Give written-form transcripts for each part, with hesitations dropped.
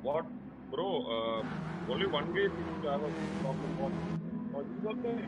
What, bro? Only one way seems to have a problem. What is okay?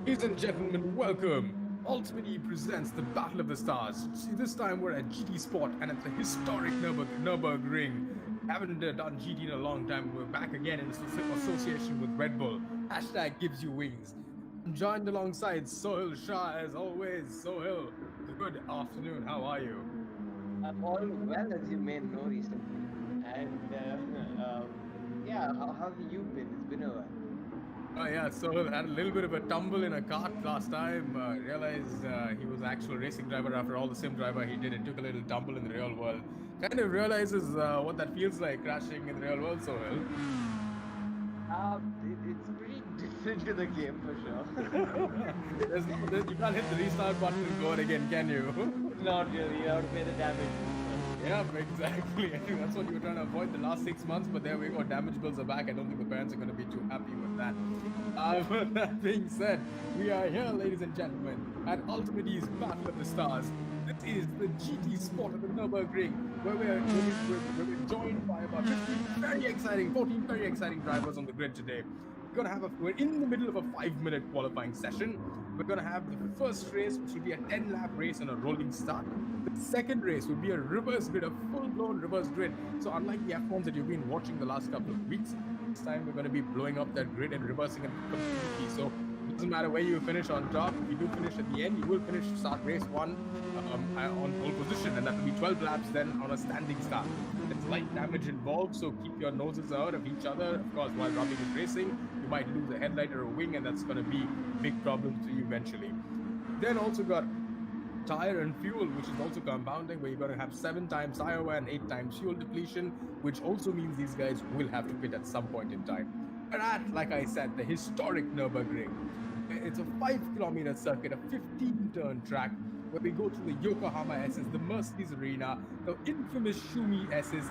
Ladies and gentlemen, welcome! UltimateE presents the Battle of the Stars. See, this time we're at GT Sport and at the historic Nurburgring. Haven't done GT in a long time. We're back again in association with Red Bull. Hashtag gives you wings. I'm joined alongside Sohail Shah as always. Sohail, good afternoon. How are you? I'm all well, as you may know recently. And yeah, how have you been? It's been a while. Oh yeah, Sohail had a little bit of a tumble in a kart last time. Realized he was an actual racing driver after all the sim driver he did and took a little tumble in the real world. Kind of realizes what that feels like crashing in the real world, Sohail. It's pretty different to the game for sure. You can't hit the restart button and go again, can you? Not really, you have to pay the damage. Yeah, exactly. I think that's what you were trying to avoid the last 6 months, but there we go. Damage bills are back. I don't think the parents are going to be too happy with that. But that being said, we are here, ladies and gentlemen, at UltimateE's Battle of the Stars. This is the GT Sport of the Nurburgring, where we're joined by about 14 very exciting drivers on the grid today. We're in the middle of a 5-minute qualifying session. We're gonna have the first race, which will be a 10-lap race and a rolling start. The second race will be a reverse grid, a full-blown reverse grid. So unlike the F1s that you've been watching the last couple of weeks, this time we're gonna be blowing up that grid and reversing it completely. So it doesn't matter where you finish on top. If you do finish at the end, you will finish start race 1 on pole position, and that will be 12 laps then on a standing start. There's light damage involved, so keep your noses out of each other. Of course, while Robbie is racing, you might lose a headlight or a wing, and that's going to be big problems to you eventually. Then also got tire and fuel, which is also compounding, where you're going to have 7 times tire wear and 8 times fuel depletion, which also means these guys will have to pit at some point in time. But at, like I said, the historic Nürburgring. It's a 5-kilometer circuit, a 15-turn track, where we go to the Yokohama S's, the Mercedes Arena, the infamous Shammyy S's,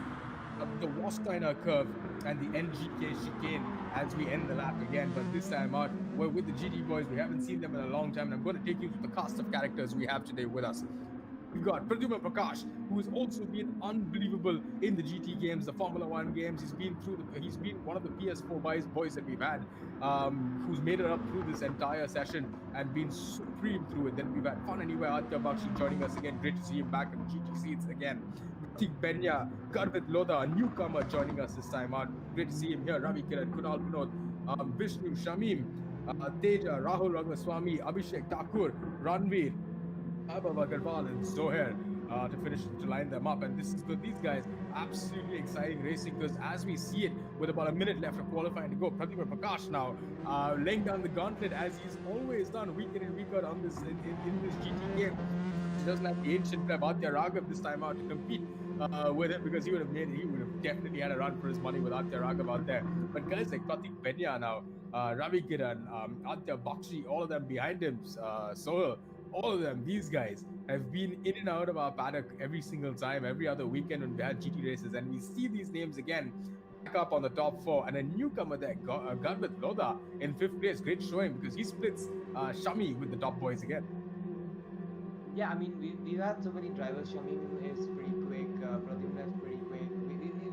the Wasteiner curve, and the NGK chicane as we end the lap again. But this time out, we're with the GT boys. We haven't seen them in a long time, and I'm going to take you through the cast of characters we have today with us. We've got Pradsprakash, who has also been unbelievable in the GT games, the Formula One games. He's been one of the PS4 boys that we've had, who's made it up through this entire session and been supreme through it. Then we've had Funanywhere, Abbythakur joining us again. Great to see him back in the GT seats again. Benya, Garvitlodha, a newcomer joining us this time out. Great to see him here. Ravi Kiran, Kunal Vinod, Vishnu, Shammyy, Teja, Raghulrangasamy, Abbythakur, Ranvir, Gaurav Vel, and Zohair to finish to line them up. And this is good. These guys, absolutely exciting racing because as we see it, with about a minute left of qualifying to go, Pradsprakash now laying down the gauntlet as he's always done week in and week out on this in this GT game. He doesn't have the ancient Aditya Raghav this time out to compete with him because he would have definitely had a run for his money with Aditya Raghav out there. But guys like Benya now, Ravi Kiran, Aditya Bakshi, all of them behind him, Sohel, all of them, these guys have been in and out of our paddock every single time, every other weekend when we had GT races, and we see these names again back up on the top four, and a newcomer there, Garvitlodha in 5th place. Great showing because he splits Shammyy with the top boys again. Yeah, I mean, we've had so many drivers. Shammyy is pretty quick, Pradyumna is pretty quick.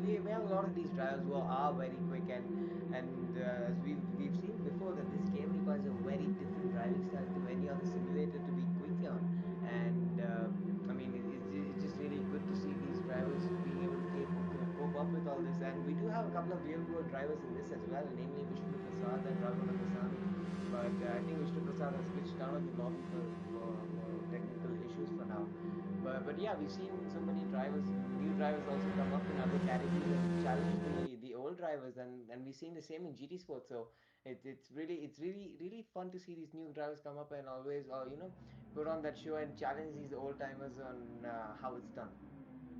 We have a lot of these drivers who are very quick, and as we've seen before, that this game requires a very different driving style to any other simulator to be quick on. And I mean, it's just really good to see these drivers being able to cope up with all this. And we do have a couple of real-world drivers in this as well, namely Vishnu Prasad and Raghulrangasamy. But I think Vishnu Prasad has switched down on the lobby for technical issues for now. But yeah, we've seen so many new drivers also come up in other categories and challenge the old drivers, and we've seen the same in GT Sports. So it's really fun to see these new drivers come up and always put on that show and challenge these old timers on how it's done.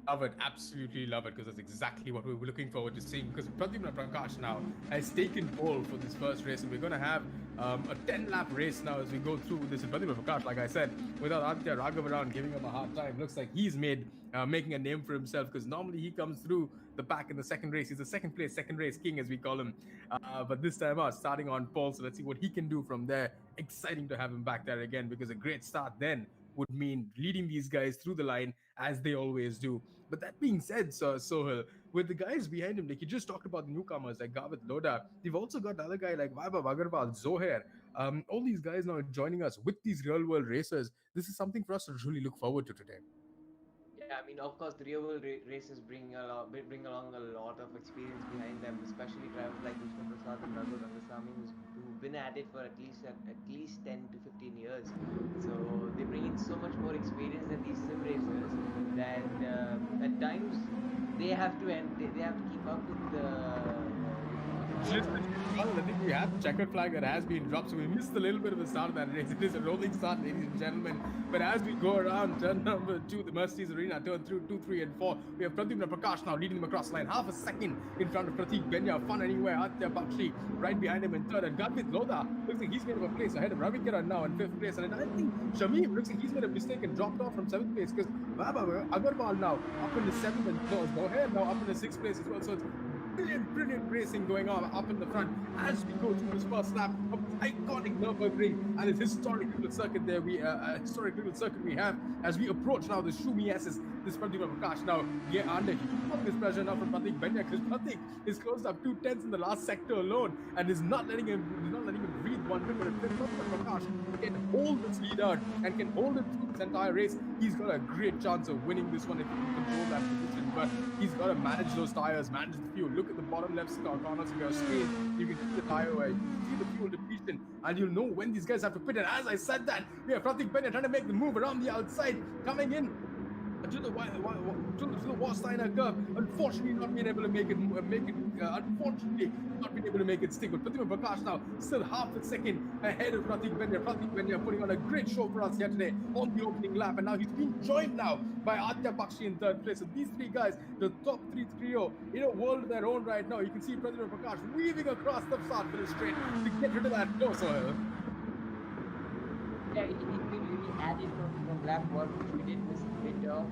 Love it, absolutely love it, because that's exactly what we were looking forward to seeing. Because Pradsprakash now has taken pole for this first race, and we're going to have a 10-lap race now as we go through this. And Pradsprakash, like I said, without Aditya Raghav around giving him a hard time, looks like he's making a name for himself, because normally he comes through the pack in the second race. He's the second race king, as we call him. But this time out, starting on pole, so let's see what he can do from there. Exciting to have him back there again, because a great start then would mean leading these guys through the line as they always do. But that being said, Sohel, with the guys behind him, like you just talked about the newcomers like Garvitlodha, they've also got another guy like Vaibhav Agarwal, Zohair, all these guys now joining us with these real-world racers. This is something for us to really look forward to today. Yeah, I mean, of course, the real-world races bring along a lot of experience behind them, especially drivers like Vishnu Prasad and Raghulrangasamy, who've been at it for at least 10 to 15 years. So they bring in so much more experience than these sim racers that at times they have to keep up with the. I think we have the checkered flag that has been dropped, so we missed a little bit of the start of that race. It is a rolling start, ladies and gentlemen. But as we go around turn number 2, the Mercedes Arena, turn through 2, 3, and 4, we have Pradsprakash now leading them across the line, half a second in front of Benya, Funanywhere, Aditya Bakshi right behind him in third, and Garvitlodha looks like he's made a place ahead of Ravi Kiran now in 5th place, and I think Shammyy looks like he's made a mistake and dropped off from 7th place, because Vaibhav Agarwal now up in the 7th, and Zohair now up in the 6th place as well. So it's brilliant racing going on up in the front as we go through this first lap of this iconic Nurburgring and this historic little circuit there. We have as we approach now the Shammyy S's. This Pradsprakash now get under this pressure now from Benya, because Pratik is closed up 2/10 in the last sector alone and is not letting him breathe one bit. But if Pradsprakash can hold this lead out and can hold it through this entire race, he's got a great chance of winning this one if he can control that position. But he's got to manage those tires, manage the fuel. Look at the bottom left corners of your screen. You can see the tire wear, you can see the fuel depletion, and you'll know when these guys have to pit. And as I said that, we have Benya trying to make the move around the outside, coming in to the Warsteiner curve. Unfortunately, not being able to make it stick. But Pradsprakash now still half a second ahead of Benya putting on a great show for us here today on the opening lap. And now he's being joined now by Aditya Bakshi in 3rd place. So these three guys, the top 3 trio in a world of their own right now. You can see Pradsprakash weaving across the start for the straight to get rid of that Sohel. Yeah, it really added from lap 1, which we did miss a bit of.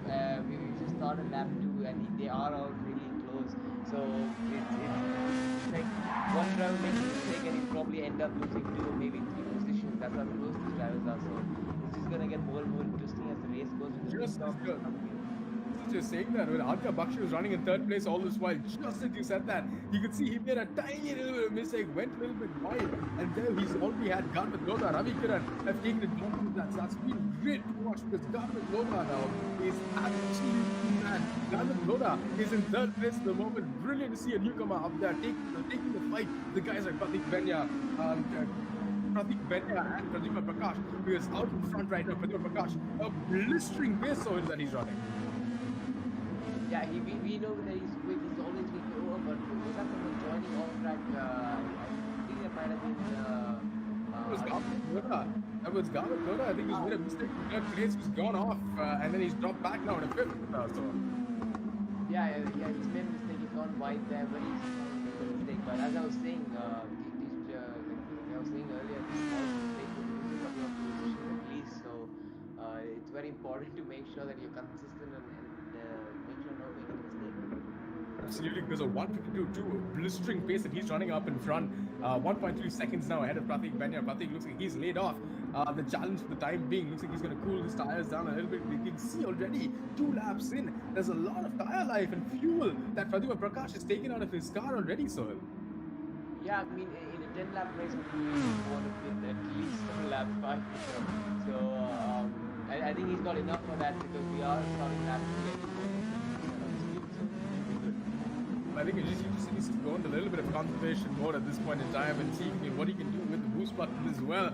We just started lap 2, and they are all really close. So it's like one driver makes a mistake, and he'll probably end up losing 2 or maybe 3 positions. That's how close these drivers are. So it's just is gonna get more and more interesting as the race goes with the Just pit stops good. coming in. Just saying that when Arkayvi was running in third place all this while, just as you said that, you could see he made a tiny little bit of mistake, went a little bit wide, and there he's already had Garvitlodha, Raghulrangasamy have taken advantage of that. So that's been great to watch because Garvitlodha now is absolutely mad. Garvitlodha is in third place at the moment. Brilliant to see a newcomer up there taking the fight. The guys like Pradsprakash and Pradsprakash, who is out in front right now. Pradsprakash, a blistering pace that he's running. Yeah, we know that he's quick. He's always been over, but because of the joining off track, I think that might have been. That was Gamerloon. I think he's made a mistake in third place. He's gone off, and then he's dropped back now in a fifth. Yeah, he's made a mistake. He's gone wide there, but he's made a mistake. But as I was saying, like I was saying earlier, this small mistake will lose a couple of positions at least. So it's very important to make sure that you're consistent and make sure not making a mistake. Absolutely, because of 152, blistering pace that he's running up in front. 1.3 seconds now ahead of Pradsprakash. Pradsprakash looks like he's laid off. The challenge for the time being looks like he's going to cool his tires down a little bit. We can see already 2 laps in. There's a lot of tire life and fuel that Pradsprakash has taken out of his car already, Sohail. Yeah, I mean, in a 10-lap race, we want to win at least on lap 5 for sure. So I think he's got enough for that because we are starting lap 3. I think he just needs to go into a little bit of conservation mode at this point in time and see what he can do with the boost button as well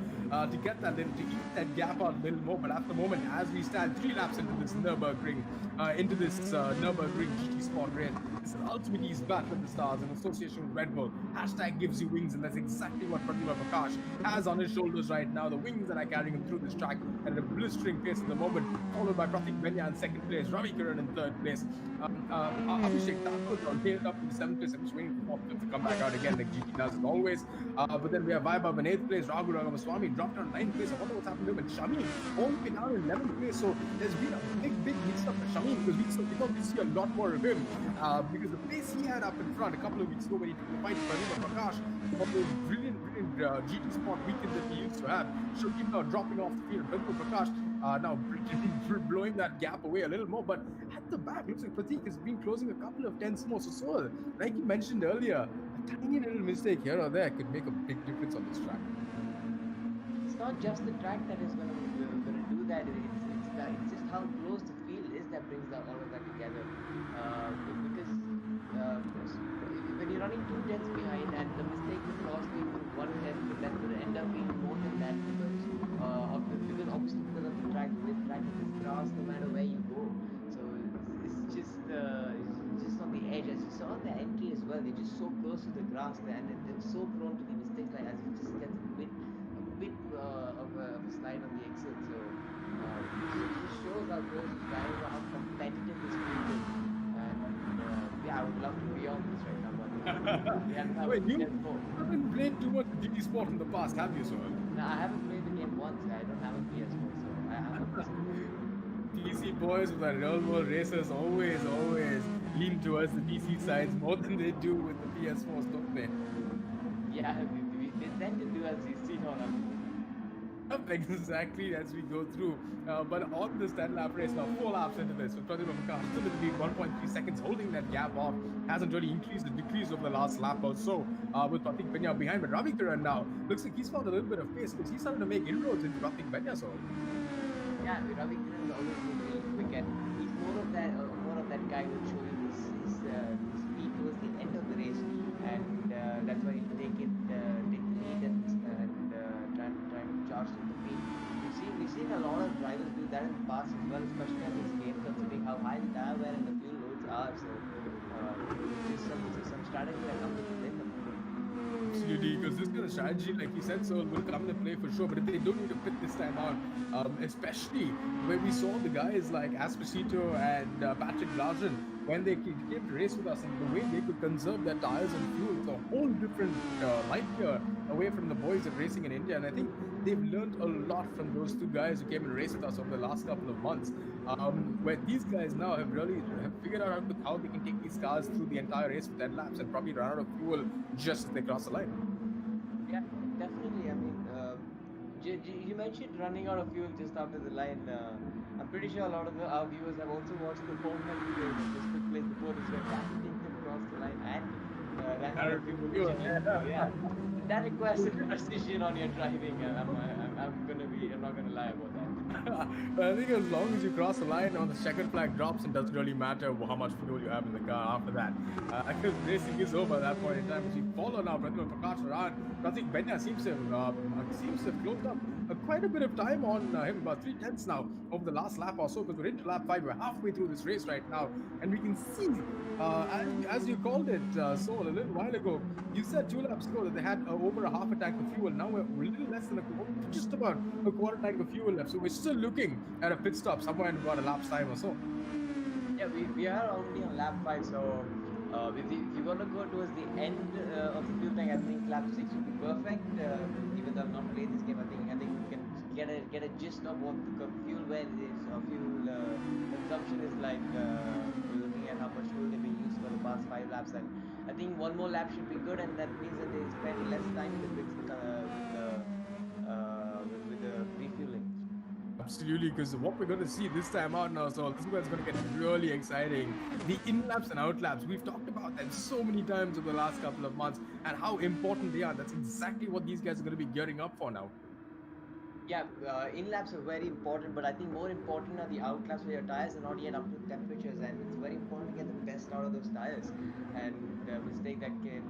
to get that little, to eat that gap out a little more. But at the moment, as we stand 3 laps into this Nurburgring, Nurburgring GT Sport race, this is UltimateE's Battle of the Stars in association with Red Bull. Hashtag gives you wings, and that's exactly what Pradsprakash has on his shoulders right now. The wings that are carrying him through this track at a blistering pace at the moment, followed by Pradsprakash in second place, Raghulrangasamy in third place. Abbythakur tailed up in the 7th place. I'm just waiting for him to come back out again like GT does as always. But then we have Vaibhav in 8th place, Raghulrangasamy dropped down 9th place. I wonder what's happened to him. And Shammyy all the way down in 11th place. So there's been a big mix-up for Shammyy because we thought we'd see a lot more of him because the pace he had up in front a couple of weeks ago when he took the fight for Pradsprakash from the brilliant GT Sport weekend that he used to have showed him now dropping off the field. Pradsprakash now blowing that gap away a little more, but at the back looks like Pratik has been closing a couple of tenths more. So like you mentioned earlier, a tiny little mistake here or there could make a big difference on this track. It's not just the track that is going to do that. It's just how close the field is that brings all of that together. Because when you're running 2 tenths behind and the mistake will cost you 1 tenth, but that will end up being more than that because obviously because of the track, this track is grass no matter where you go. So it's just on the edge. As you saw the entry as well, they're just so close to the grass there, and they're so prone to the mistakes. Like as it just gets a bit of a slide on the exit. So it just shows how close this drive, how competitive this field is. And I would love to be on this right now, but Wait, you haven't played too much GT Sport in the past, have you, Sohail? No, I haven't played the game once. I don't have a PS4, so I haven't. PC boys with their real world racers always lean towards the PC sides more than they do with the PS4s, don't they? Yeah, they tend to do as you see on them. Exactly as we go through. But on this 10-lap race now, 4 laps into this, with Pradsprakash still in the lead, 1.3 seconds, holding that gap off. Hasn't really increased or decreased over the last lap or so. With Pradsprakash behind, but Raghulrangasamy now looks like he's found a little bit of pace because he's starting to make inroads into Pradsprakash. So yeah, Raghulrangasamy is always really quick, and he's more of that guy who will show you his speed towards the end of the race, and that's why he'll take the lead and try to charge to the field. We've seen a lot of drivers do that in the past as well, especially at this game, considering how high the tire wear and the fuel loads are. So just some strategy that comes into play. Absolutely, because this kind of strategy, like you said, so will come into play for sure. But if they don't need to pit this time out, especially where we saw the guys like Esposito and Patrick Blajan, when they came to race with us, and the way they could conserve their tires and fuel, it's a whole different light here away from the boys of racing in India. And I think they've learned a lot from those 2 guys who came and raced with us over the last couple of months. Where these guys now have figured out how they can take these cars through the entire race for 10 laps and probably run out of fuel just as they cross the line. Yeah, definitely. I mean, You mentioned running out of fuel just after the line. I'm pretty sure a lot of our viewers have also watched the Formula video that just took place before this, where Abbythakur crossed the line and ran out of fuel originally. So yeah, that requires a precision on your driving. I'm not gonna lie about that. I think as long as you cross the line on the checkered flag drops, it doesn't really matter how much fuel you have in the car after that. Because racing is over at that point in time. As we follow now, Pradsprakash around. Pratik Benya seems to have closed up quite a bit of time on him, about 3/10 now over the last lap or so, because we're into lap 5. We're halfway through this race right now, and we can see, as you called it, Sol, a little while ago, you said 2 laps ago that they had over a half a tank of fuel. Now we're a little less than just about a quarter tank of fuel left, so we're still looking at a pit stop somewhere in about a lap's time or so. Yeah, we are already on lap 5, so if you want to go towards the end of the fuel tank, I think lap 6 would be perfect. Even though I've not played this game, I think we can get a gist of what the fuel wear is, or fuel consumption is like. We're looking at how much fuel they've been used for the past 5 laps, and I think one more lap should be good, and that means that they spend less time in the pits with the refueling. Absolutely, because what we're going to see this time out now, so this is where it's going to get really exciting. The in-laps and out-laps, we've talked about them so many times over the last couple of months and how important they are. That's exactly what these guys are going to be gearing up for now. Yeah, in-laps are very important, but I think more important are the out-laps where your tires are not yet up to temperatures, and it's very important to get the best out of those tires. And a mistake that can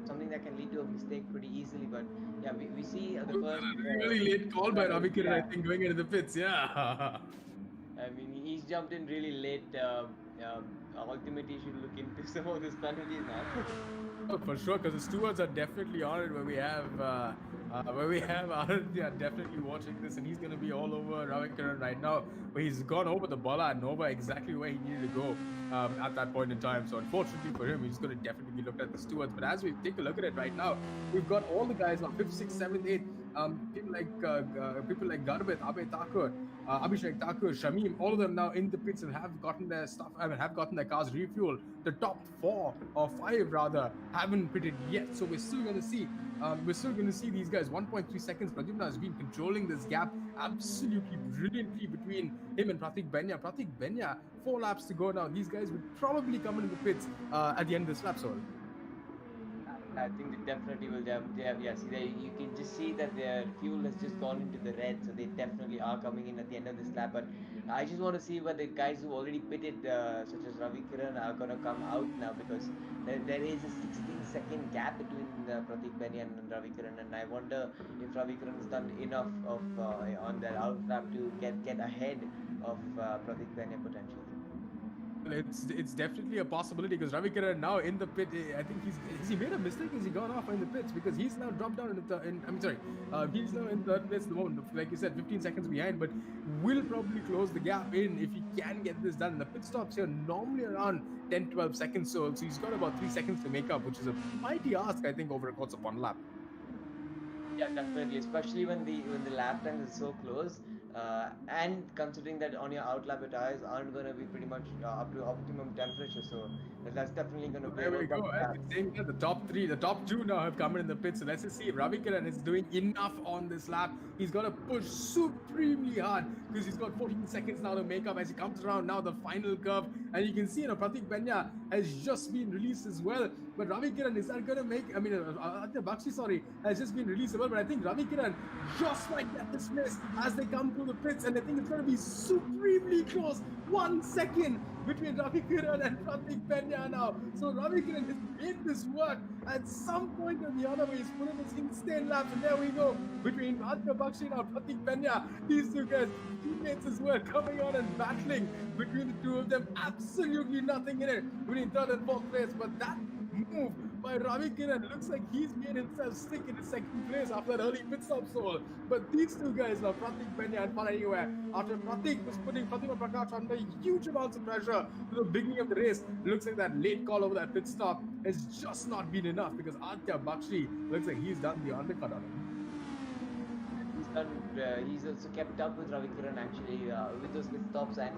something that can lead to a mistake pretty easily. But yeah, we see the first really late call by Raghulrangasamy, yeah. I think, going into the pits. Yeah. I mean, he's jumped in really late. UltimateE should look into some of these penalties now. Oh, for sure, because the stewards are definitely on it. Where we have Aradhya definitely watching this, and he's going to be all over Raghulrangasamy right now. But he's gone over the balla and over exactly where he needed to go at that point in time. So unfortunately for him, he's going to definitely be looked at the stewards. But as we take a look at it right now, we've got all the guys on 5th, 6th, 7th, 8th. People like Garvitlodha, Abbythakur, Abhishek, Shammyy, all of them now in the pits and have gotten their stuff. Have gotten their cars refueled. The top 4 or 5 rather haven't pitted yet, so we're still going to see. These guys. 1.3 seconds. Pradyumna has been controlling this gap absolutely brilliantly between him and Pratik Benya. Pratik Benya, 4 laps to go now. These guys would probably come into the pits at the end of this lap, so. I think they definitely will. You can just see that their fuel has just gone into the red, so they definitely are coming in at the end of this lap. But I just want to see what the guys who already pitted, such as Ravikiran, are going to come out now, because there is a 16-second gap between Pratik Benya and Ravikiran, and I wonder if Ravikiran has done enough of on that out lap to get ahead of Pratik Benya potentially. It's definitely a possibility, because Ravikiran now in the pit. I think has he made a mistake? Has he gone off in the pits? Because he's now dropped down he's now in 3rd place at the moment. Like you said, 15 seconds behind, but will probably close the gap in if he can get this done. The pit stops here normally around 10-12 seconds, so he's got about 3 seconds to make up, which is a mighty ask, I think, over a course of 1 lap. Yeah, definitely, especially when the lap time is so close. And considering that on your outlap, your tires aren't going to be pretty much up to optimum temperature, so that's definitely going to be. There we go. The top 3, the top 2 now have come in the pit. So let's just see if Ravikiran is doing enough on this lap. He's got to push supremely hard, because he's got 14 seconds now to make up as he comes around now the final curve. And you can see, Pratik Benya has just been released as well. But Ravikiran is not going to make. Abbythakur, has just been released as well. But I think Ravikiran just might get this miss as they come through the pits, and I think it's going to be supremely close. 1 second between Ravikiran and Pratik Benya now. So Ravikiran has made this work at some point or the other way. He's put in this insane lap, and there we go. Between Abbythakur and Pratik Benya, these 2 guys, teammates as well, coming on and battling between the 2 of them. Absolutely nothing in it between 3rd and 4th place, but that move by Ravikiran looks like he's made himself stick in the 2nd place after that early pit stop stall. But these 2 guys now, Pratik Benya and Funanywhere, after Pratik was putting Pradsprakash under huge amounts of pressure at the beginning of the race, looks like that late call over that pit stop has just not been enough, because Abbythakur looks like he's done the undercut on him. He's also kept up with Ravikiran actually with those pit stops, and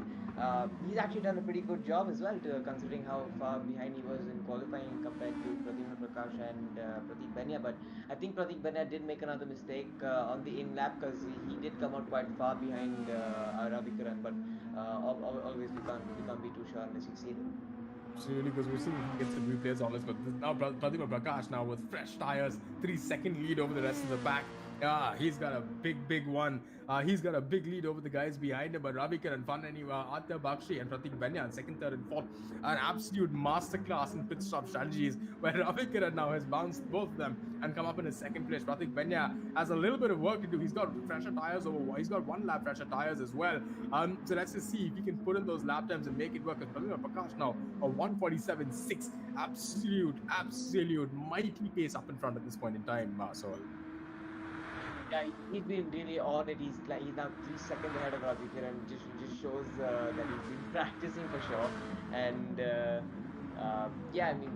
He's actually done a pretty good job as well, considering how far behind he was in qualifying compared to Pradyumna Prakash and Pratik Benya. But I think Pratik Benya did make another mistake on the in lap because he did come out quite far behind Ravikkaran. But always we can't be too sure unless we see it. Absolutely, because we're seeing if he gets the replays on this, but now Pradyumna Prakash now with fresh tires, 3-second lead over the rest of the pack. Yeah, he's got a big one. He's got a big lead over the guys behind him, but Ravikkaran, Funanywhere, Aditya Bakshi and Pratik Benya in second, third and fourth. An absolute masterclass in pit stop strategies where Ravikkaran now has bounced both of them and come up in his second place. Pratik Benya has a little bit of work to do. He's got fresher tires he's got 1 lap fresher tires as well. So let's just see if he can put in those lap times and make it work. Because Pradyumna Prakash now a 1:47.6, absolute mighty pace up in front at this point in time. So Yeah, he's been really on it. He's now 3 seconds ahead of Ravikkaran. Just shows that he's been practicing for sure. And yeah, I mean,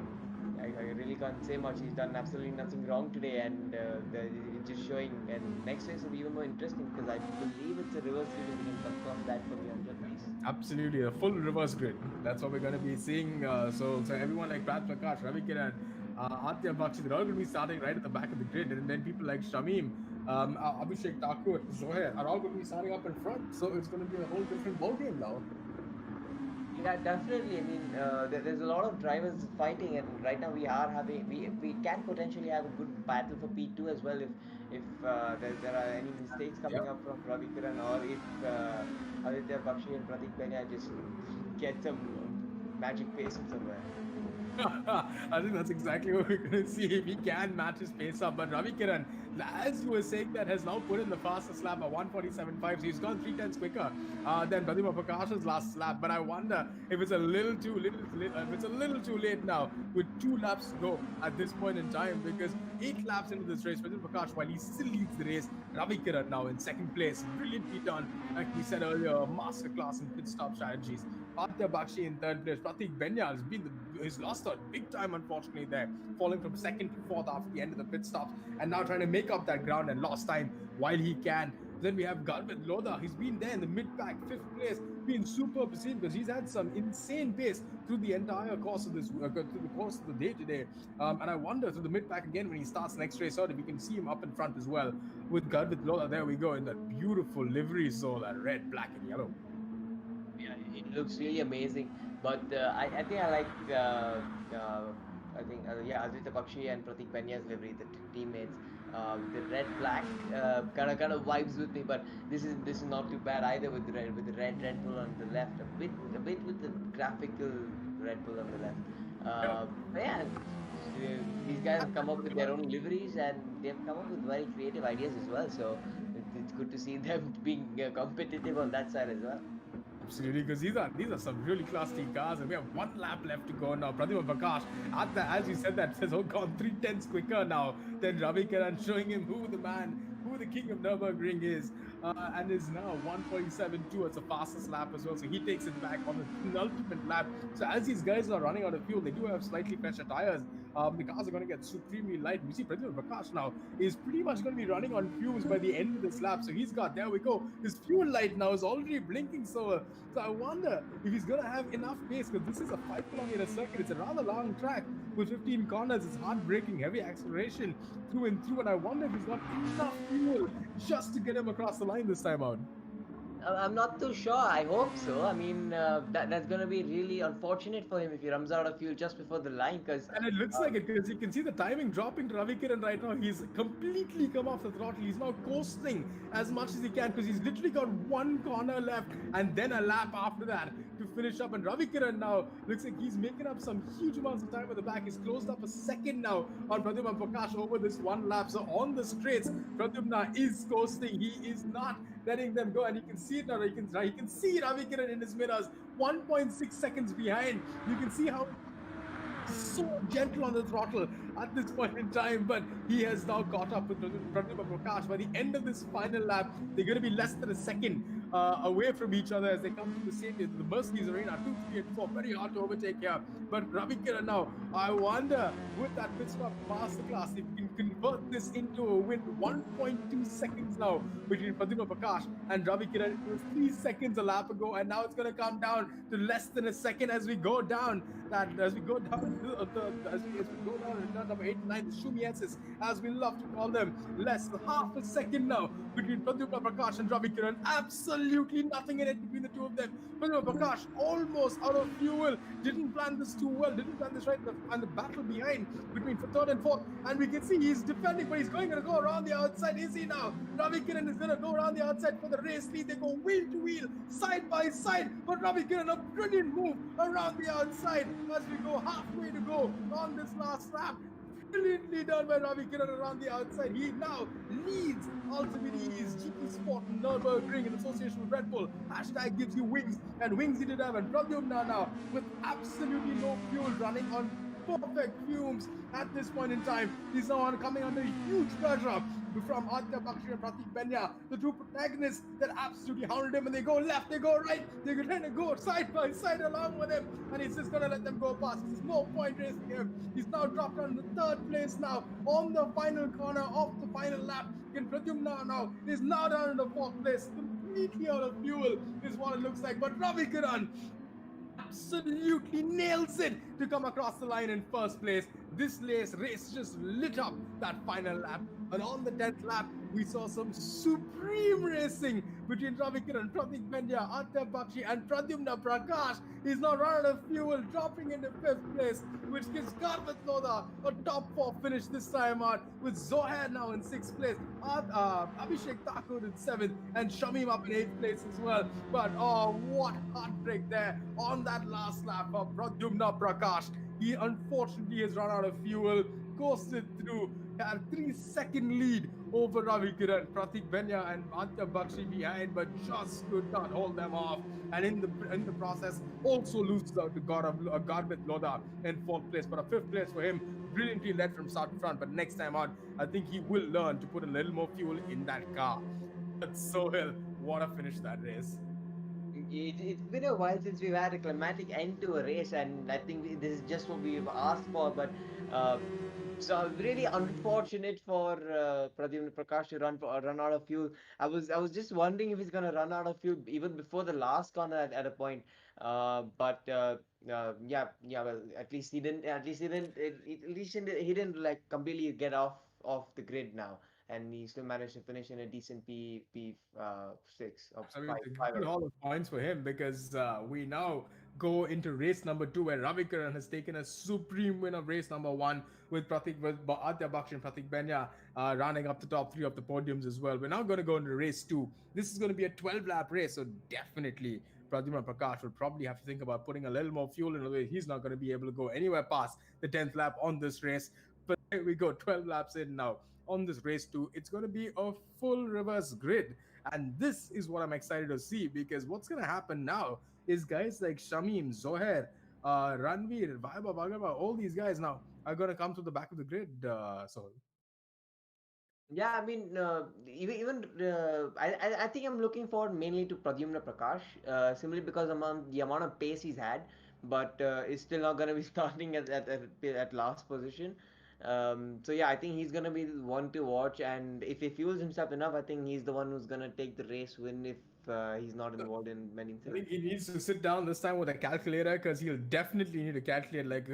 I really can't say much. He's done absolutely nothing wrong today, and it's just showing. And next race will be even more interesting because I believe it's a reverse grid. If you can confirm that for me, Amjad, please. absolutely a full reverse grid. That's what we're going to be seeing. So everyone like Pradsprakash, Ravikkaran, Aditya Bakshi, they're all going to be starting right at the back of the grid, and then people like Shammyy, Abbythakur, Zohair are all going to be starting up in front. So it's going to be a whole different ballgame now. Yeah, definitely. I mean, there's a lot of drivers fighting, and right now we can potentially have a good battle for P2 as well if there are any mistakes coming up from Ravikkaran, or if Aditya Bakshi and Pratik Benya just get some magic pace from somewhere. I think that's exactly what we're going to see if he can match his pace up. But Ravikkaran, as you were saying, that has now put in the fastest lap at 1:47.5. So he's gone 3/10 quicker than Pradyumna Prakash's last lap. But I wonder if it's a little too late now with 2 laps to go at this point in time, because 8 laps into this race, Pradyumna Prakash, while he still leads the race, Ravikkaran now in second place, brilliantly done, like we said earlier, a masterclass in pit stop strategies. Aditya Bakshi in third place. Pratik Benya has lost out big time, unfortunately, there, falling from second to fourth after the end of the pit stops, and now trying to make up that ground and lost time while he can. Then we have Garvitlodha. He's been there in the mid-pack, 5th place, been super seen because he's had some insane pace through the entire course of this, through the course of the day today. And I wonder through the mid-pack again when he starts next race out if we can see him up in front as well with Garvitlodha. There we go in that beautiful livery, so that red, black, and yellow. Yeah, it looks really amazing. But I think I like Aditya Bakshi and Pratik Benya's livery, the teammates. The red black kind of vibes with me, but this is not too bad either with the Red Bull on the left, a bit with the graphical Red Bull on the left. But yeah, these guys have come up with their own liveries, and they've come up with very creative ideas as well. So it's good to see them being competitive on that side as well. Absolutely, because these are some really classy cars, and we have 1 lap left to go now. Pradyumna Prakash, as you said, that has gone 3/10 quicker now than Ravikkaran, showing him who the king of Nurburgring is, and is now 1:47.2. It's the fastest lap as well, so he takes it back on the ultimate lap. So as these guys are running out of fuel, they do have slightly fresher tires. The cars are going to get supremely light. We see Pradyumna Prakash now is pretty much going to be running on fumes by the end of this lap. So he's got, there we go, his fuel light now is already blinking. So I wonder if he's going to have enough pace, because this is a 5-kilometer circuit. It's a rather long track with 15 corners. It's hard braking, heavy acceleration through and through. And I wonder if he's got enough fuel just to get him across the line this time out. I'm not too sure. I hope so. I mean, that's going to be really unfortunate for him if he runs out of fuel just before the line. And it looks like it, because you can see the timing dropping to Ravikkaran right now. He's completely come off the throttle. He's now coasting as much as he can, because he's literally got 1 corner left and then a lap after that to finish up. And Ravikkaran now looks like he's making up some huge amounts of time at the back. He's closed up a second now on Pradyumna Prakash over this 1 lap. So on the straights, Pradyumna is coasting. He is not letting them go, and you can see it now. You can see Ravikkaran in his mirrors, 1.6 seconds behind. You can see how so gentle on the throttle at this point in time, but he has now caught up with Pradyumna Prakash. By the end of this final lap, they're going to be less than a second away from each other as they come to the stadium. The Mercedes Arena, 2, 3, and 4. Very hard to overtake here. But Ravi Kiran now, I wonder, with that pit stop masterclass, if we can convert this into a win. 1.2 seconds now between Pradyumna Prakash and Ravi Kiran. It was 3 seconds a lap ago, and now it's going to come down to less than a second as we go down. As we go down in turn number 8 and 9, the Shumieses, as we love to call them, less than half a second now between Pradyumna Prakash and Ravi Kiran. Absolutely nothing in it between the two of them. Pradyumna Prakash almost out of fuel. Didn't plan this too well. Didn't plan this right. And the battle behind between third and fourth. And we can see he's defending, but he's going to go around the outside. Is he now? Ravi Kiran is going to go around the outside for the race lead. They go wheel to wheel, side by side. But Ravi Kiran, a brilliant move around the outside as we go halfway to go on this last lap. Brilliantly done by Ravi Kiran around the outside. He now leads UltimateE's GP Sport Nurburgring in association with Red Bull. Hashtag gives you wings, and wings he did have. And Pradyumna now with absolutely no fuel, running on perfect fumes at this point in time. He's now coming under huge pressure from Abbythakur and Pratik Benya, the two protagonists that absolutely hounded him, and they go left, they go right, they're trying to go side by side along with him, and he's just gonna let them go past. There's no point racing him. He's now dropped down to third place now on the final corner of the final lap. And Pradyumna now is now down in the fourth place, completely out of fuel is what it looks like. But Ravi Kiran absolutely nails it to come across the line in first place. This race just lit up that final lap. And on the 10th lap, we saw some supreme racing between Ravi Kiran, Pratik Benya, Abbythakur, and Pradyumna Prakash. He's now run out of fuel, dropping into 5th place, which gives Garvitlodha a top 4 finish this time out, with Zohair now in 6th place, Abbythakur in 7th, and Shammyy up in 8th place as well. But oh, what heartbreak there on that last lap of Pradyumna Prakash. He unfortunately has run out of fuel, coasted through, had a 3-second lead over Ravi Kiran, Pratik Benya and Abbythakur behind, but just could not hold them off. And in the process, also loses out to Garvitlodha in 4th place, but a 5th place for him. Brilliantly led from start to front, but next time out, I think he will learn to put a little more fuel in that car. But Sohail, what a finish that race. It's been a while since we've had a climatic end to a race, and I think this is just what we've asked for. But so really unfortunate for Pradyumna Prakash to run out of fuel. I was just wondering if he's gonna run out of fuel even before the last corner at a point. But yeah. Well, at least he didn't. At least he didn't like completely get off the grid now. And he still managed to finish in a decent P6 of I mean, five. good all the points for him, because we now go into race number 2, where Ravi Kiran has taken a supreme win of race number 1 with Abbythakur and Pratik Benya running up the top 3 of the podiums as well. We're now going to go into race 2. This is going to be a 12-lap race, so definitely Pradyumna Prakash will probably have to think about putting a little more fuel in the way. He's not going to be able to go anywhere past the 10th lap on this race. But here we go, 12 laps in now. On this race 2, it's going to be a full reverse grid, and this is what I'm excited to see, because what's going to happen now is guys like Shammyy, Zohair, Ranvir, Vaibhav, Bhagava, all these guys now are going to come to the back of the grid. So Yeah, I mean, I think I'm looking forward mainly to Pradyumna Prakash, simply because the amount of pace he's had, but it's still not going to be starting at last position. So yeah, I think he's gonna be the one to watch, and if he fuels himself enough, I think he's the one who's gonna take the race win if he's not involved in many I things. think he needs to sit down this time with a calculator, because he'll definitely need to calculate, like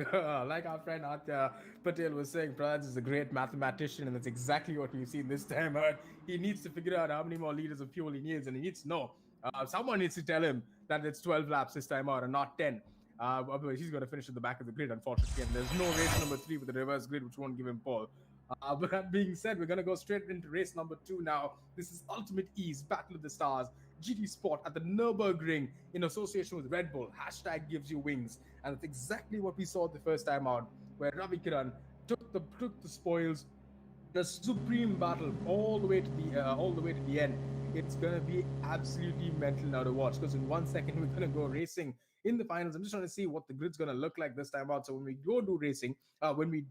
our friend Atya Patel was saying. Prad is a great mathematician, and that's exactly what we've seen this time out. He needs to figure out how many more liters of fuel he needs, and he needs to know. Someone needs to tell him that it's 12 laps this time out and not 10. Otherwise, he's going to finish at the back of the grid, unfortunately. And there's no race number 3 with the reverse grid, which won't give him pole. But that being said, we're going to go straight into race number 2 now. This is UltimateE's Battle of the Stars GT Sport at the Nurburgring in association with Red Bull. Hashtag gives you wings. And it's exactly what we saw the first time out, where Ravi Kiran took the spoils, the supreme battle all the way to the end. It's gonna be absolutely mental now to watch, because in 1 second we're gonna go racing in the finals. I'm just trying to see what the grid's gonna look like this time out. So when we do go racing, we're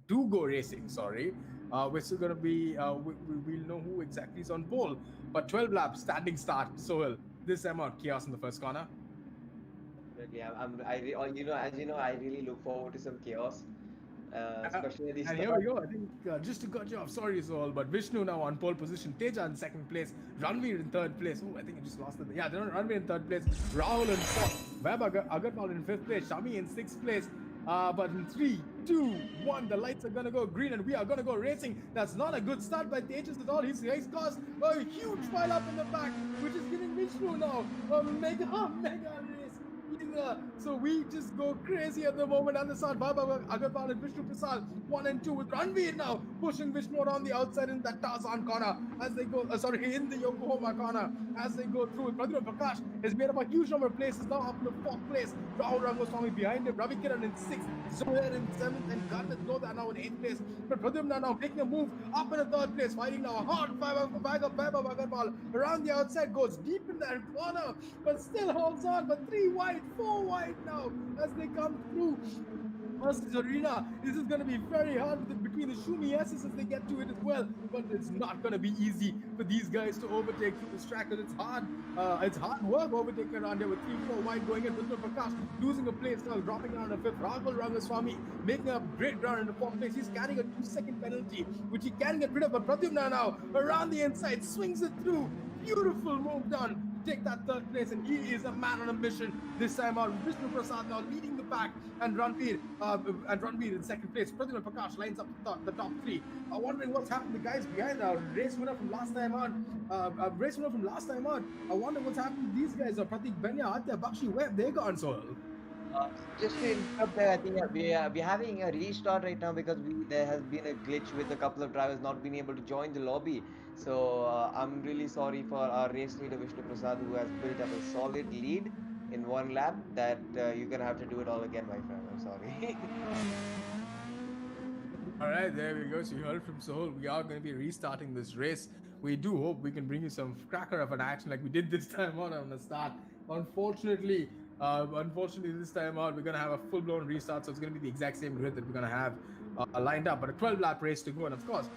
still gonna be we'll know who exactly is on pole. But 12 laps standing start. So this time out, chaos in the first corner. Really, as you know, I really look forward to some chaos, especially at the And here we start. go. I think just to cut you off, sorry, Sol, but Vishnu now on pole position, Teja in second place, Ranveer in third place. Oh, I think I just lost it. Yeah, Ranveer in third place, Rahul in fourth, Web Agarwal in fifth place, Shammyy in sixth place. But in 3, 2, 1, the lights are gonna go green and we are gonna go racing. That's not a good start by Tejas at all. He's caused a huge pile up in the back, which is giving Vishnu now a mega race. So we just go crazy at the moment. And the side, Baba Agarwal and Vishnu Prasad, 1 and 2 with Ranveer now pushing Vishnu on the outside in that Tarzan corner as they go. In the Yokohama corner as they go through. Pradsprakash has made up a huge number of places now up in the fourth place. Raghulrangasamy behind him, Ravi Kiran in sixth, Zohair in seventh, and Garvitlodha now in eighth place. But Pradyumna now making a move up in the third place, fighting now a hard bag of Agarwal around the outside, goes deep in that corner, but still holds on. But 3 wide, 4 wide now as they come through versus Arena. This is going to be very hard between the Shumi S's as they get to it as well, but it's not going to be easy for these guys to overtake through this track because it's hard work overtaking around there with 3, 4 wide going in. Prakash losing a place now, dropping down to fifth. Raghulrangasamy making a great ground in the fourth place. He's carrying a 2-second penalty, which he can get rid of, but Pradyumna now around the inside swings it through. Beautiful move done. Take that third place, and he is a man on a mission this time out. Vishnu Prasad now leading the pack, and Ranveer in second place. Prakash lines up the top 3. Wondering what's happened. The guys behind race winner from last time out. I wonder what's happened to these guys. Pratik Benya, Adya, Bakshi, where have they gone, Soil? Just to interrupt there, I think we're having a restart right now because there has been a glitch with a couple of drivers not being able to join the lobby. So I'm really sorry for our race leader Vishnu Prasad, who has built up a solid lead in one lap. That you're gonna have to do it all again, my friend. I'm sorry. All right, there we go. So you heard from Sohul. We are going to be restarting this race. We do hope we can bring you some cracker of an action like we did this time on the start. Unfortunately, this time out, we're going to have a full-blown restart. So it's going to be the exact same grid that we're going to have lined up. But a 12-lap race to go. And of course,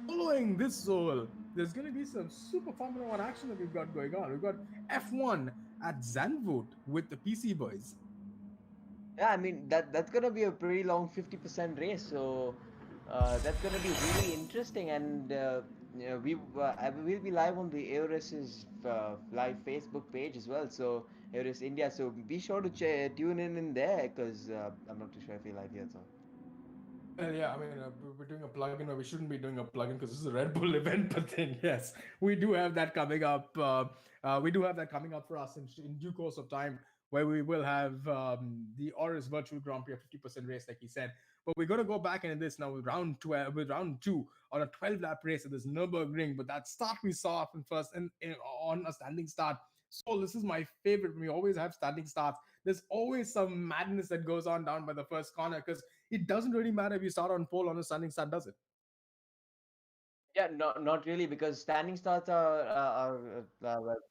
following this Sohul, there's going to be some super Formula 1 action that we've got going on. We've got F1 at Zandvoort with the PC boys. Yeah, I mean that's gonna be a pretty long 50% race, so that's gonna be really interesting. And we'll be live on the Aeoris's live Facebook page as well. So Aeoris India. So be sure to tune in there because I'm not too sure if you're live yet. So. Well, yeah, I mean, we're doing a plug-in, or we shouldn't be doing a plug-in because this is a Red Bull event. But then, yes, we do have that coming up. We do have that coming up for us in due course of time, where we will have the Oris Virtual Grand Prix, a 50% race, like he said. But we're going to go back into this now with round 12, with round 2 on a 12-lap race at this Nurburgring. But that start we saw from first on a standing start. So this is my favorite. We always have standing starts. There's always some madness that goes on down by the first corner because it doesn't really matter if you start on pole on a standing start, does it? Yeah, not really, because standing starts are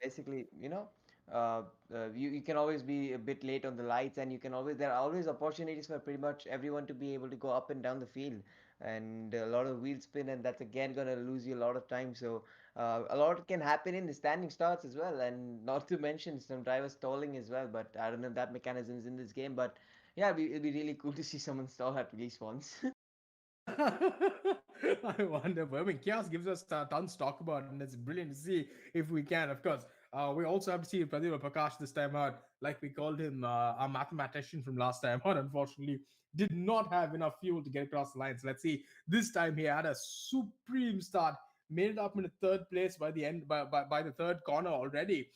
basically, you can always be a bit late on the lights, and there are always opportunities for pretty much everyone to be able to go up and down the field, and a lot of wheel spin, and that's again gonna lose you a lot of time. So a lot can happen in the standing starts as well, and not to mention some drivers stalling as well. But I don't know if that mechanism is in this game, but yeah, it'd be really cool to see someone stall at least once. I wonder. But I mean, Chaos gives us tons to talk about, and it's brilliant to see if we can. Of course, we also have to see Pradsprakash this time out, like we called him, our mathematician from last time out. Unfortunately, did not have enough fuel to get across the lines. Let's see. This time he had a supreme start. Made it up in the third place by the end, by the third corner already,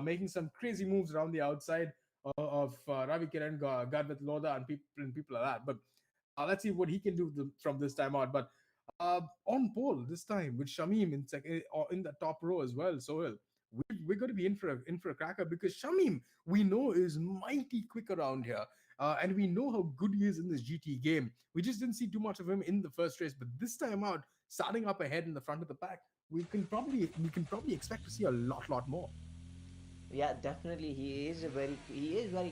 making some crazy moves around the outside of Ravi Kiran, Garvitlodha, and people like that. But let's see what he can do from this time out. But on pole this time with Shammyy in the top row as well. So we're going to be in for a cracker because Shammyy we know is mighty quick around here. And we know how good he is in this GT game. We just didn't see too much of him in the first race, but this time out, starting up ahead in the front of the pack, we can probably expect to see a lot more. Yeah, definitely. He is very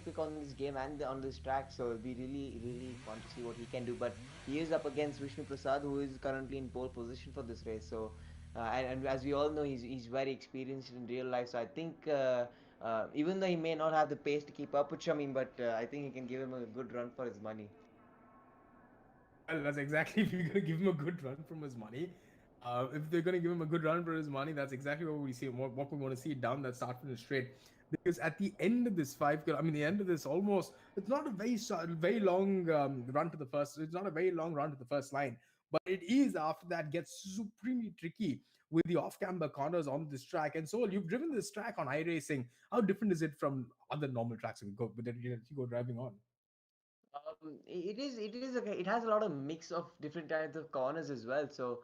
quick on this game and on this track, so it'll be really fun to see what he can do. But he is up against Vishnu Prasad, who is currently in pole position for this race. So, and as we all know, he's very experienced in real life. So I think Even though he may not have the pace to keep up with Shammyy, but I think he can give him a good run for his money. Well, that's exactly if you're going to give him a good run from his money. If they're going to give him a good run for his money, that's exactly what we see, what we want to see down that start finish straight. Because at the end of this I mean, the end of this almost, it's not a very long run to the first. It's not a very long run to the first line, but it is after that gets supremely tricky with the off-camber corners on this track. And so you've driven this track on iRacing. How different is it from other normal tracks that you go driving on? It is okay. It has a lot of mix of different types of corners as well. So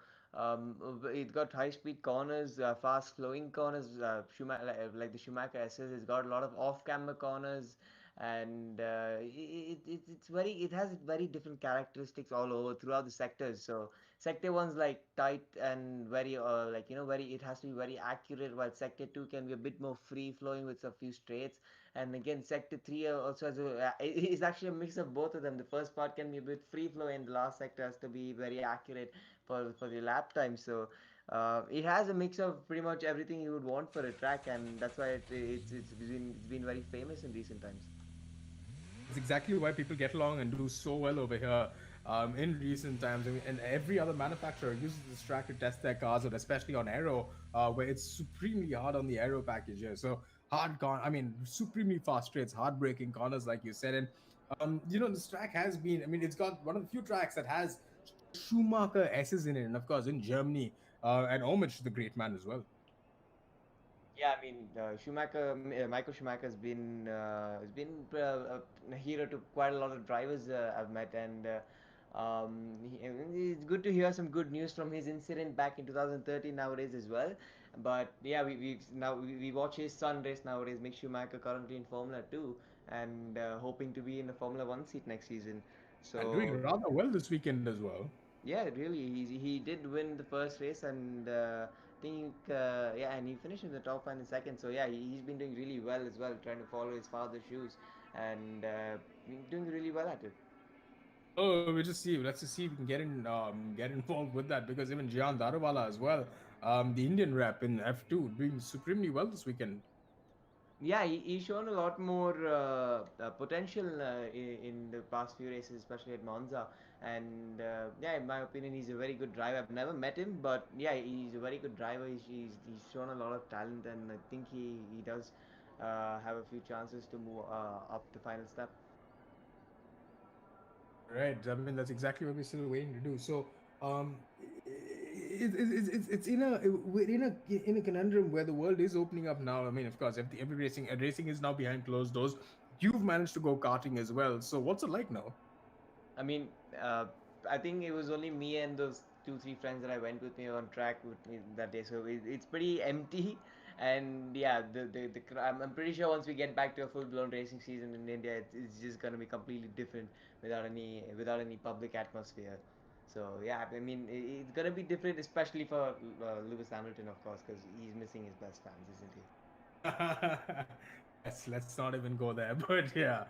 it got high speed corners, fast flowing corners, like the Schumacher SS. It's got a lot of off camber corners, and it has very different characteristics all over throughout the sectors. So sector one's like tight and very like very, it has to be very accurate, while sector two can be a bit more free flowing with a few straights. And again, sector 3 also has is actually a mix of both of them. The first part can be a bit free flow, and the last sector has to be very accurate for the lap time. So it has a mix of pretty much everything you would want for a track, and that's why it's been very famous in recent times. It's exactly why people get along and do so well over here in recent times. I mean, and every other manufacturer uses this track to test their cars out, especially on aero, where it's supremely hard on the aero package here. So I mean, supremely fast straights, hard braking corners, like you said. And this track has been. I mean, it's got one of the few tracks that has Schumacher S's in it, and of course in Germany, and homage to the great man as well. Yeah, I mean, Michael Schumacher has been a hero to quite a lot of drivers I've met, and it's good to hear some good news from his incident back in 2013 nowadays as well. But yeah, we watch his son race nowadays. Mick Schumacher currently in Formula Two, and hoping to be in the Formula One seat next season. And doing So rather well this weekend as well. yeah, really, he did win the first race, and think yeah, and he finished in the top five in second. So yeah, he's been doing really well as well, trying to follow his father's shoes, and been doing really well at it. Oh, we just see. Let's just see if we can get involved with that, because even Gian Daruwala as well, the Indian rep in F2, doing supremely well this weekend. Yeah, he's shown a lot more potential in the past few races, especially at Monza. And yeah, in my opinion, he's a very good driver. I've never met him, but yeah, he's a very good driver. He's shown a lot of talent, and I think he does have a few chances to move up the final step. Right. I mean, that's exactly what we're still waiting to do. So, um, it's in a we're in a conundrum where the world is opening up now. I mean, of course, every racing is now behind closed doors. You've managed to go karting as well. So, what's it like now? I mean, I think it was only me and those two, three friends that I went with me on track with me that day. So it's pretty empty. And yeah, I'm pretty sure once we get back to a full blown racing season in India, it's just gonna be completely different without any public atmosphere. So yeah, I mean, it's gonna be different, especially for Lewis Hamilton, of course, because he's missing his best fans, isn't he? Yes, let's not even go there. But yeah,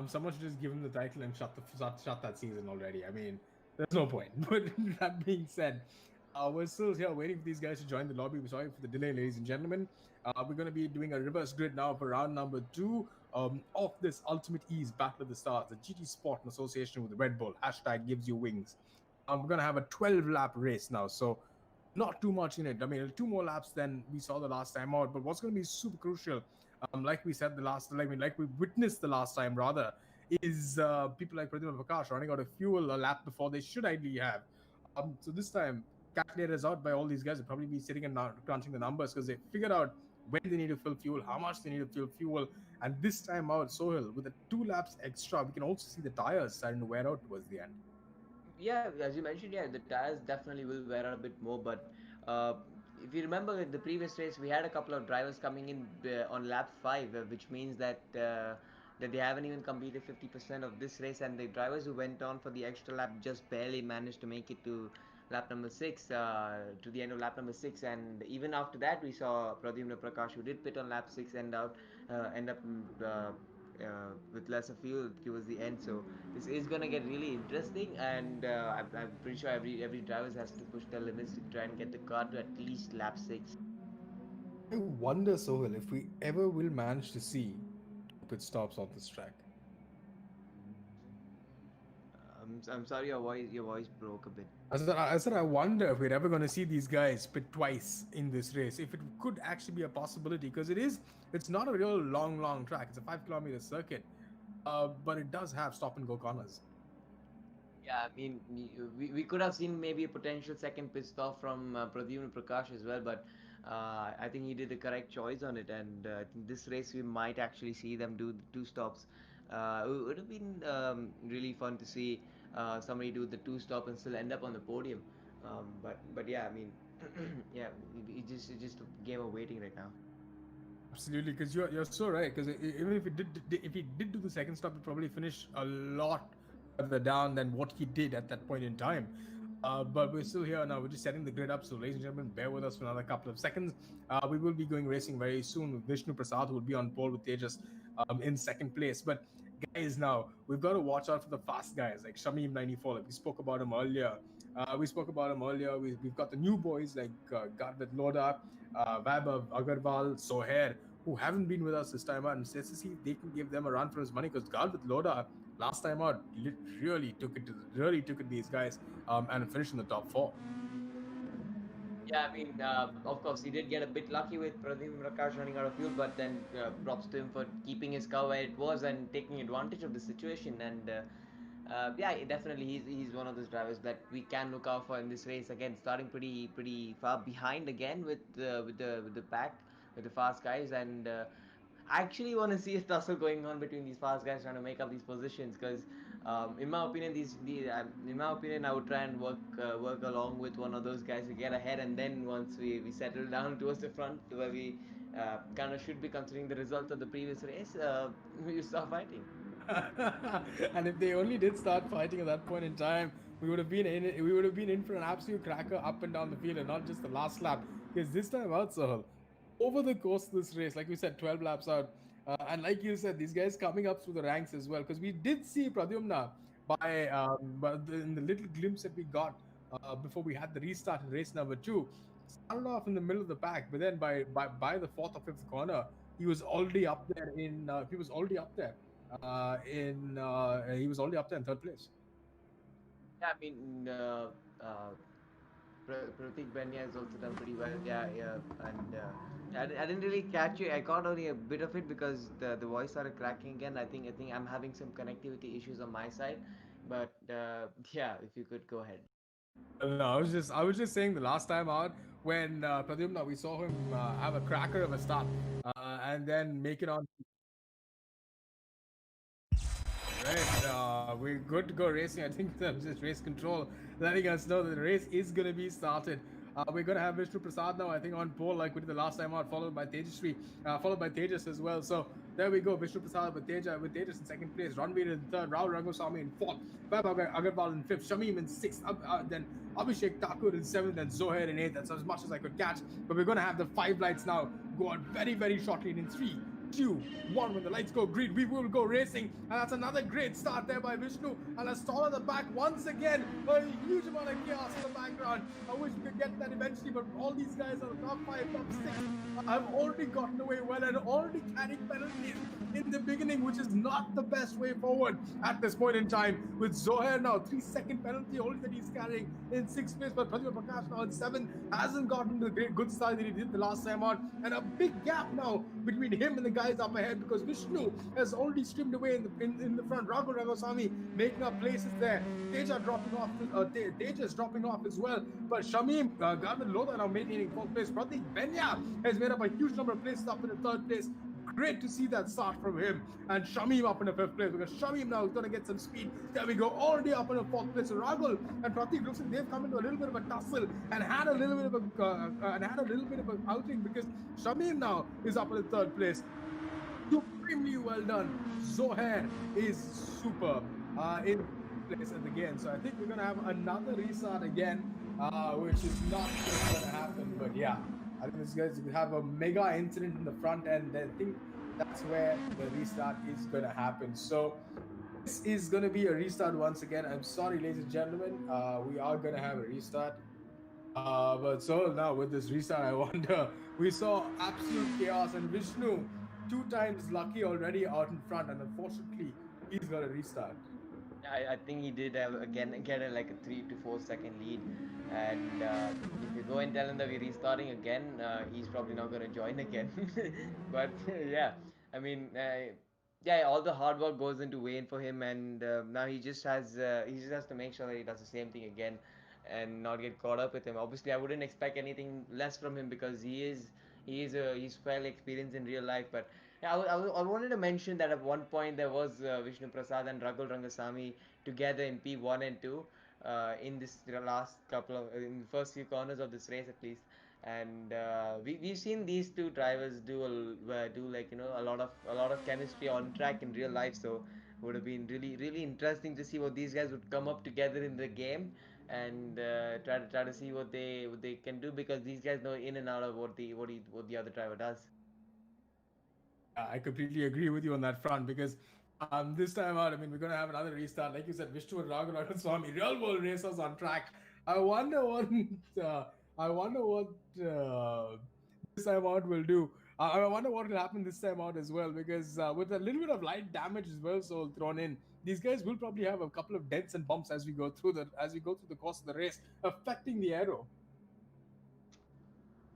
someone should just give him the title and shut that season already. I mean, there's no point. But that being said, we're still here waiting for these guys to join the lobby. We're sorry for the delay, ladies and gentlemen. We're going to be doing a reverse grid now for round number 2 of this Ultimate Ease Battle of the Stars, the GT Sport in association with Red Bull. Hashtag gives you wings. We're going to have a 12 lap race now. So not too much in it. I mean, 2 more laps than we saw the last time out. But what's going to be super crucial, like we said like we witnessed the last time rather, is people like Pradsprakash running out of fuel a lap before they should ideally have. So this time, calculators out by all these guys will probably be sitting and crunching the numbers, because they figured out when they need to fill fuel, how much they need to fill fuel. And this time out, Sohail, with the 2 laps extra, we can also see the tires starting to wear out towards the end. Yeah, as you mentioned, yeah, the tires definitely will wear out a bit more. But uh, if you remember in the previous race, we had a couple of drivers coming in on lap five, which means that they haven't even completed 50% of this race, and the drivers who went on for the extra lap just barely managed to make it to lap number six, to the end of lap number six. And even after that, we saw Pradyumna Prakash, who did pit on lap six, end up with lesser fuel towards the end. So this is gonna get really interesting, and I'm pretty sure every driver has to push their limits to try and get the car to at least lap six. I wonder, Sohel, if we ever will manage to see pit stops on this track. I'm sorry, your voice broke a bit. I wonder if we're ever going to see these guys pit twice in this race. If it could actually be a possibility, because it's not a real long track. It's a 5 kilometer circuit, but it does have stop and go corners. Yeah, I mean, we could have seen maybe a potential second pit stop from Pradyumna Prakash as well, but I think he did the correct choice on it. And I think this race we might actually see them do the two stops. It would have been really fun to see somebody do the two stop and still end up on the podium. But yeah, I mean, yeah, it's just a game of waiting right now. Absolutely, because you're so right. Because even if he did do the second stop, he'd probably finish a lot further down than what he did at that point in time. But we're still here now. We're just setting the grid up. So, ladies and gentlemen, bear with us for another couple of seconds. We will be going racing very soon with Vishnu Prasad, who will be on pole with Tejas in second place. But guys, now we've got to watch out for the fast guys like Shammyy 94. Like we spoke about him earlier. We've got the new boys like Garvitlodha, Vaibhav Agarwal, Soher, who haven't been with us this time out, and let's see if they can give them a run for his money. Because Garvitlodha last time out really took it to these guys and finished in the top 4. Yeah, I mean, of course, he did get a bit lucky with Pradeep Prakash running out of fuel, but then props to him for keeping his car where it was and taking advantage of the situation. And yeah, definitely, he's one of those drivers that we can look out for in this race. Again, starting pretty far behind again with the pack with the fast guys, and I actually want to see a tussle going on between these fast guys trying to make up these positions because, in my opinion, in my opinion, I would try and work along with one of those guys to get ahead, and then once we settle down towards the front where we kind of should be considering the results of the previous race, we start fighting. And if they only did start fighting at that point in time, we would have been in for an absolute cracker up and down the field, and not just the last lap. Because this time out, Sahil, over the course of this race, like we said, 12 laps out, and like you said, these guys coming up through the ranks as well. Because we did see Pradyumna but in the little glimpse that we got before we had the restart in race number 2, started off in the middle of the pack, but then by the fourth or fifth corner, he was already up there in he was already up there he was already up there in third place. Yeah, I mean, Pratik Benya has also done pretty well. Yeah, yeah, and I didn't really catch it. I caught only a bit of it because the voice started cracking again. I think I'm having some connectivity issues on my side, but yeah, if you could go ahead. No, I was just saying the last time out when Pradyumna, we saw him have a cracker of a start and then make it on. Right, we're good to go racing. I think that was just race control letting us know that the race is going to be started. We're going to have Vishnu Prasad now, I think, on pole like we did the last time out, followed by Tejasvi, followed by Tejas as well. So there we go. Vishnu Prasad with Tejas in second place, Ranvir in third, Raghulrangasamy in fourth, Vaibhav Agarwal in fifth, Shammyy in sixth, then Abbythakur in seventh, and Zohair in eighth. That's as much as I could catch. But we're going to have the 5 lights now go on very shortly in 3, 2, 1. When the lights go green, we will go racing, and that's another great start there by Vishnu. And a stall at the back once again. A huge amount of chaos in the background. I wish we could get that eventually, but all these guys are the top 5, top 6 have already gotten away well and already carrying penalties in the beginning, which is not the best way forward at this point in time. With Zohair now 3-second penalty only that he's carrying in 6th place, but Pradsprakash now in 7th hasn't gotten the great good start that he did the last time out, and a big gap now between him and the guys up ahead because Vishnu has already streamed away in the front. Raghulrangasamy making up places there. Tejas dropping off as well, but Shammyy Garvitlodha now maintaining 4th place. Pratik Benya has made up a huge number of places up in the 3rd place. Great to see that start from him. And Shammyy up in the 5th place because Shammyy now is going to get some speed. There we go, already up in the 4th place. So Raghul and Pratik looks like they've come into a little bit of a tussle and had a little bit of an outing because Shammyy now is up in the 3rd place. Supremely well done. Zohair is superb in place again. So I think we're going to have another restart again, which is not going to happen. But yeah, I think these guys have a mega incident in the front end. I think that's where the restart is going to happen. So this is going to be a restart once again. I'm sorry, ladies and gentlemen. We are going to have a restart. But so now with this restart, I wonder, we saw absolute chaos and Vishnu 2 times lucky already out in front, and unfortunately, he's got a restart. I think he did have again get like a 3 to 4 second lead, and if you go and tell him that we're restarting again, he's probably not going to join again. But yeah, I mean, yeah, all the hard work goes into Wayne for him, and now he just has to make sure that he does the same thing again, and not get caught up with him. Obviously, I wouldn't expect anything less from him because he's fairly experienced in real life, but. Yeah, I wanted to mention that at one point there was Vishnu Prasad and Raghulrangasamy together in P1 and 2 in this last couple of in the first few corners of this race at least, and we've seen these two drivers do like a lot of chemistry on track in real life, so would have been really interesting to see what these guys would come up together in the game and try to see what they can do, because these guys know in and out of what the other driver does. Yeah, I completely agree with you on that front because this time out, I mean, we're going to have another restart. Like you said, Vishnu and Raghulrangasamy, real world racers on track. I wonder what I wonder what this time out will do. I wonder what will happen this time out as well because with a little bit of light damage as well, so thrown in, these guys will probably have a couple of dents and bumps as we go through the course of the race, affecting the aero.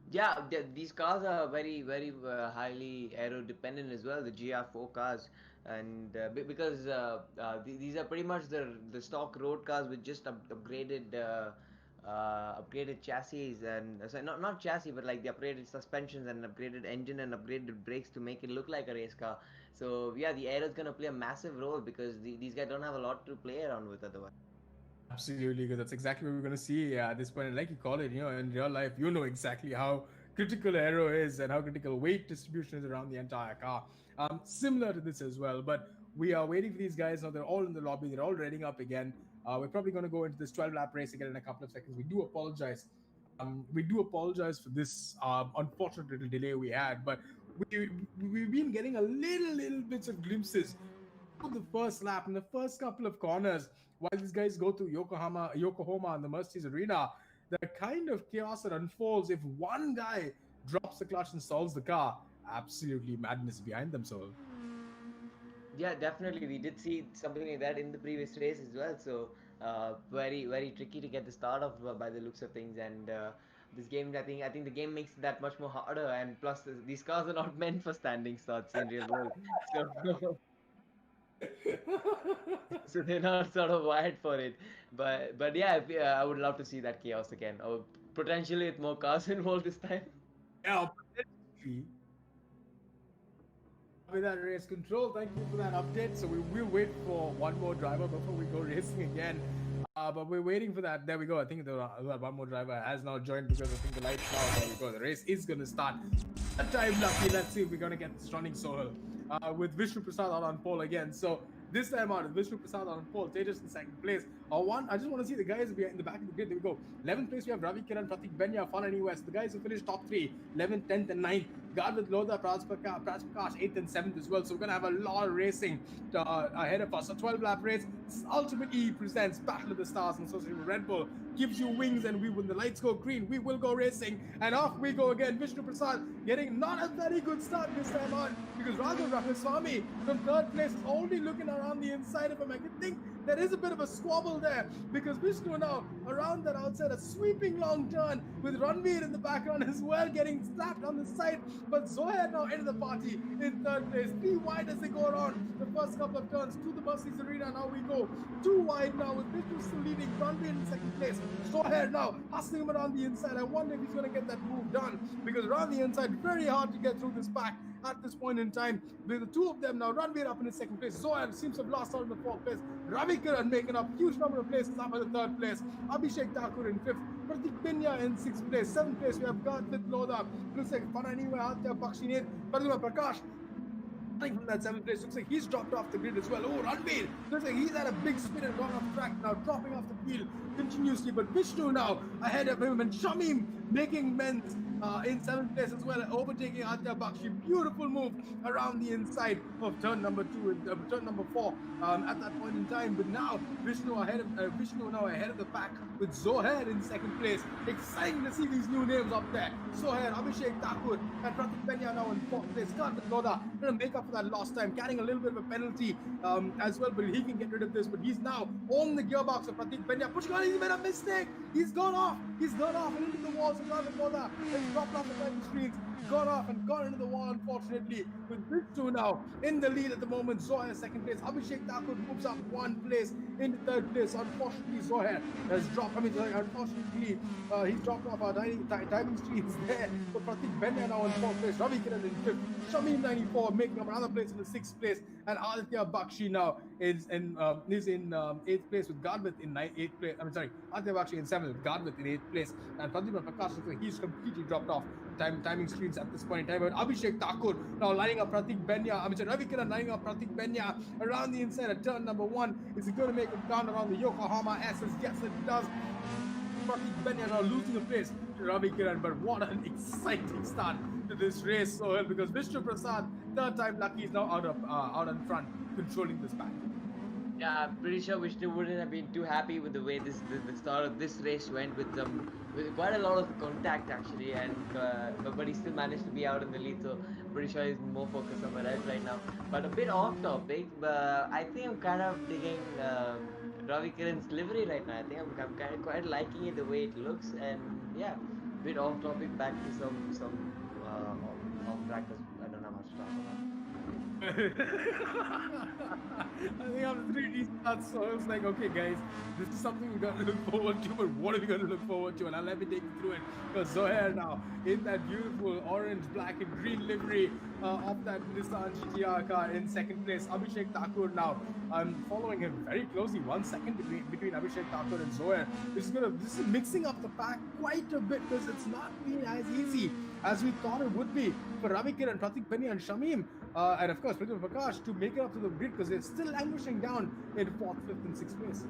Yeah, these cars are very highly aero dependent as well. The GR4 cars, and because these are pretty much the stock road cars with just upgraded chassis, and so not chassis but like the upgraded suspensions and upgraded engine and upgraded brakes to make it look like a race car. So yeah, the aero is gonna play a massive role because these guys don't have a lot to play around with otherwise. Absolutely, because that's exactly what we're going to see at this point. And like you call it, in real life, you know exactly how critical aero is and how critical weight distribution is around the entire car. Similar to this as well, but we are waiting for these guys now. They're all in the lobby. They're all readying up again. We're probably going to go into this 12-lap race again in a couple of seconds. We do apologize. For this unfortunate little delay we had, but we've been getting a little bits of glimpses the first lap in the first couple of corners while these guys go through Yokohama and the Mercedes Arena, the kind of chaos that unfolds if one guy drops the clutch and stalls the car, absolutely madness behind them. So Yeah, definitely. We did see something like that in the previous race as well. So very tricky to get the start of by the looks of things. And this game, I think the game makes it that much more harder. And plus, these cars are not meant for standing starts in real world. So so they're not sort of wired for it. But yeah, I would love to see that chaos again, or potentially with more cars involved this time. yeah, with that race control, thank you for that update. So we will wait for one more driver before we go racing again. But we're waiting for that. There we go. I think the one more driver has now joined because I think the lights now. There we go. The race is going to start. That time lucky. Let's see if we're going to get this running solo with Vishnu Prasad out on pole again. So this time out, Vishnu Prasad on pole, Tejas in second place. I just want to see the guys in the back of the grid. There we go. 11th place, we have Ravi Kiran, Pratik Benya, Funanywhere. The guys who finished top 3, 11th, 10th, and 9th. Garvitlodha, Pradsprakash, 8th and 7th as well. So we're going to have a lot of racing ahead of us. A 12-lap race. UltimateE presents Battle of the Stars and associated with Red Bull. Gives you wings, and when the lights go green, we will go racing. And off we go again. Vishnu Prasad getting not a very good start this time on because Raghulrangasamy from 3rd place is only looking around the inside of him. I can think there is a bit of a squabble there because Vishnu now around that outside, a sweeping long turn with Ranvir in the background as well, getting slapped on the side. But Zohair now into the party in 3rd place. 3 wide as they go around the first couple of turns to the Mercedes Arena. Now we go 2 wide now with Vishnu still leading, Ranvir in 2nd place. Zohair now hustling him around the inside. I wonder if he's going to get that move done because around the inside, very hard to get through this pack at this point in time. With the two of them now, Ranvir up in his 2nd place. Zohair seems to have lost out in the 4th place. Ravi Kiran making up huge number of places up in the 3rd place. Abbythakur in 5th. Pratik Benya in 6th place. 7th place, we have Garvitlodha. Looks like Funanywhere, Bakshin, Pradsprakash. From that 7th place, looks like he's dropped off the grid as well. Oh, Ranvir, looks like he's had a big spin and gone off track now, dropping off the field continuously. But Vishnu now ahead of him, and Shammyy making amends in 7th place as well, overtaking Aditya Bakshi. Beautiful move around the inside of turn number 2 and turn number 4 at that point in time. But now Vishnu now ahead of the pack with Zohair in 2nd place. Exciting to see these new names up there. Zohair, Abhishek Thakur, and Pratik Penya now in 4th place. Garvitlodha going to make up for that lost time, carrying a little bit of a penalty as well, but he can get rid of this. But he's now on the gearbox of Pratik Penya, pushing on. He's made a mistake. He's gone off and into the walls of Garvitlodha. He's dropped off the driving screens, gone off and gone into the wall, unfortunately, with Vishnu now in the lead at the moment. Zohair 2nd place. Abhishek Thakur moves up 1 place into 3rd place. Unfortunately, Zohair has dropped. Unfortunately, he's dropped off our timing screens there. But Pratik Penya now in 4th place. Ravi Kiran in 5th. Shammyy 94 making up another place in the 6th place. And Aditya Bakshi now is in 8th place with Garvit in 8th place. Aditya Bakshi in 7th with Garvit in 8th place. And Pradsprakash, he's completely dropped off timing screens at this point in time. But Abhishek Thakur now lining up Pratik Penya. Ravi Kiran lining up Pratik Penya around the inside at turn number 1. Is he going to make a down around the Yokohama S's? Yes, it does. Pratik Penya now losing a place to Ravi Kiran. But what an exciting start to this race, Sohail, because Vishnu Prasad, 3rd time lucky, is now out in front, controlling this battle. Yeah, I'm pretty sure Vishnu wouldn't have been too happy with the way the start of this race went with quite a lot of contact actually, and but he still managed to be out in the lead. So pretty sure he's more focused somewhere else right now. But a bit off topic, but I think I'm kind of digging Ravi Kiran's livery right now. I think I'm kind of quite liking it the way it looks, and yeah, a bit off topic. Back to some off practice. I don't know how much to talk about. I think after 3D starts, so I was like, okay guys, this is something we got to look forward to, but what are we going to look forward to? And let me take you through it. Because Zohair now in that beautiful orange, black and green livery of that Nissan GTR car in 2nd place. Abhishek Thakur now following him very closely, 1 second between Abhishek Thakur and Zohair. This is mixing up the pack quite a bit, because it's not been as easy as we thought it would be for Ravi Kiran, Pratik Penya and Shammyy, and of course Pradsprakash to make it up to the grid, because they're still languishing down in 4th, 5th and 6th place.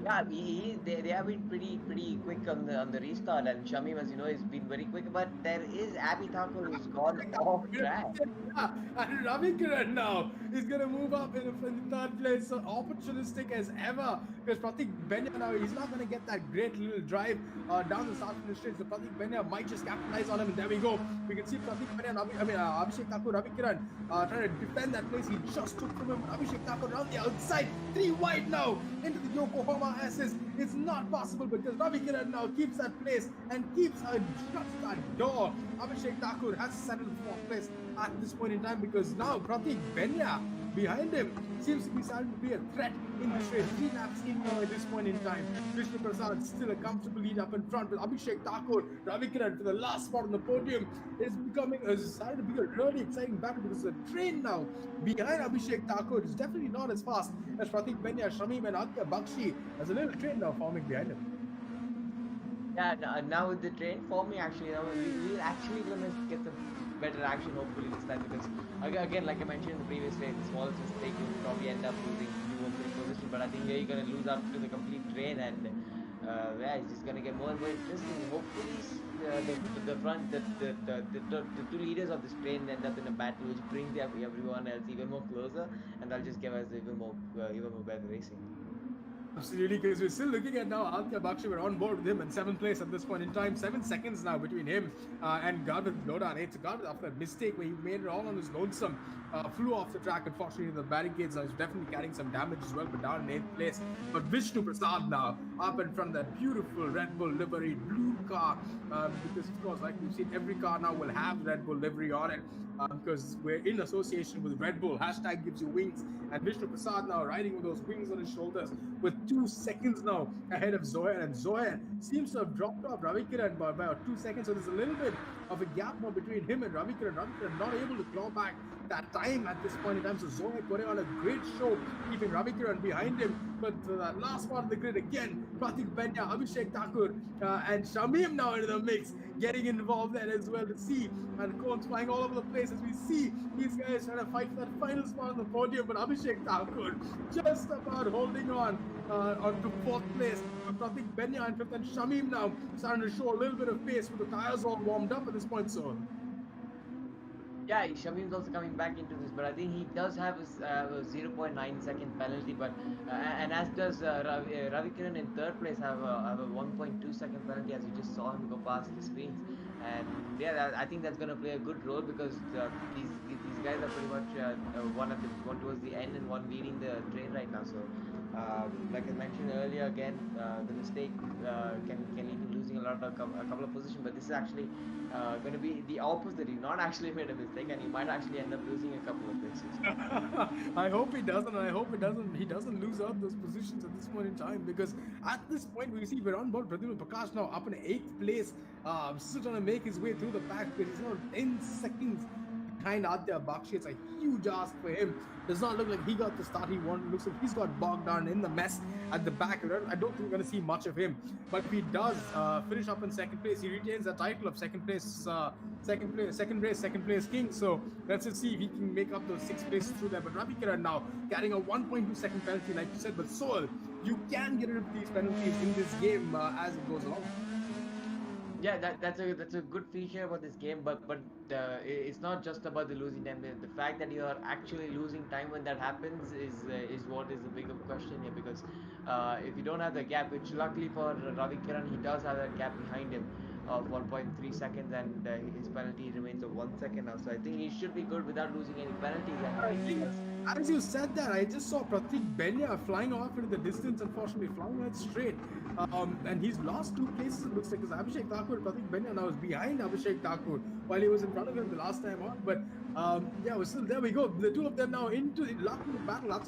Yeah, they have been pretty quick on the restart, and Shammyy, as you know, has been very quick. But there is Abbythakur who's gone off track. Yeah, and Ravi Kiran now is going to move up in the 3rd place, so opportunistic as ever. Because Pratik Penya now, he's not going to get that great little drive down the south finish straight. So Pratik Penya might just capitalize on him, and there we go. We can see Pratik Penya and Abhishek Thakur, Ravi Kiran trying to defend that place he just took from him. Abhishek Thakur around the outside, 3 wide now into the Yokohama S's. It's not possible, because Ravi Kiran now keeps that place and shuts that door. Abhishek Thakur has settled 4th place at this point in time, because now Pratik Penya behind him seems to be starting to be a threat in this race. 3 laps in now at this point in time. Vishnu Prasad still a comfortable lead up in front with Abhishek Thakur. Ravi Kiran for the last spot on the podium is starting to be a really exciting battle, because the train now behind Abhishek Thakur is definitely not as fast as Pratik Penya, Shammyy and Aditya Bakshi. There's a little train now forming behind him. Yeah, now with the train forming, actually, we're actually gonna get some better action hopefully this time, because again, like I mentioned in the previous race, the smallest mistake you'll probably end up losing you in position. But I think here you're gonna lose up to the complete train, and yeah, it's just gonna get more and more interesting. Hopefully, the 2 leaders of this train end up in a battle, which brings everyone else even more closer, and that'll just give us even more better racing. Absolutely, because we're still looking at now Aditya Bakshi. We're on board with him in 7th place at this point in time. 7 seconds now between him and Garvitlodha. And it's Garvit after that mistake where he made it all on his lonesome. Flew off the track, unfortunately, the barricades. He's definitely carrying some damage as well, but down in 8th place. But Vishnu Prasad now up in front of that beautiful Red Bull livery blue car. Because, of course, like we've seen, every car now will have Red Bull livery on it. Because we're in association with Red Bull. Hashtag gives you wings. And Vishnu Prasad now riding with those wings on his shoulders with 2 seconds now ahead of Zohair. And Zohair seems to have dropped off Ravi Kiran by about 2 seconds. So there's a little bit of a gap now between him and Ravi Kiran. Ravi Kiran not able to claw back that time at this point in time. So Zohair putting on a great show, keeping Ravi Kiran behind him But that last part of the grid again, Pratik Benya, Abhishek Thakur, and Shammyy now into the mix, getting involved there as well to see, and cones flying all over the place as we see these guys trying to fight for that final spot on the podium. But Abhishek Thakur just about holding on to fourth place. Pratik Benya in fifth, and Shammyy now starting to show a little bit of pace with the tires all warmed up at this point. So. Yeah, Shammy's also coming back into this, but I think he does have a 0.9 second penalty. But and as does Ravikiran in third place have a 1.2 second penalty, as you just saw him go past the screens. And yeah, I think that's going to play a good role because these guys are pretty much one towards the end and one leading the train right now. So like I mentioned earlier, again the mistake can lead to losing a couple of positions, but this is actually going to be the opposite. You've not actually made a mistake, and you might actually end up losing a couple of places. I hope he doesn't. I hope he doesn't lose out those positions at this point in time, because at this point we see we're on board Pradsprakash now up in 8th place, still trying to make his way through the pack, but he's now 10 seconds behind Aditya Bakshi. It's a huge ask for him. Does not look like he got the start he wanted. Looks like he's got bogged down in the mess at the back. I don't think we're going to see much of him. But if he does finish up in second place, he retains the title of second place king. So let's just see if he can make up those 6 places through there. But Ravikiran now carrying a 1.2 second penalty, like you said. But Soul, you can get rid of these penalties in this game as it goes along. Yeah, that's a good feature about this game, but it's not just about the losing time. The fact that you are actually losing time when that happens is what is the bigger question here, because if you don't have the gap, which luckily for Ravikiran, he does have that gap behind him of 1.3 seconds, and his penalty remains of 1 second now. So I think he should be good without losing any penalties. And as you said that, I just saw Pratik Benya flying off into the distance, unfortunately, flying right straight. And he's lost 2 places, it looks like, because Abhishek Thakur, Pratik Benya now is behind Abhishek Thakur while he was in front of him the last time on. But yeah, we're still there. We go. The two of them now locked into battle.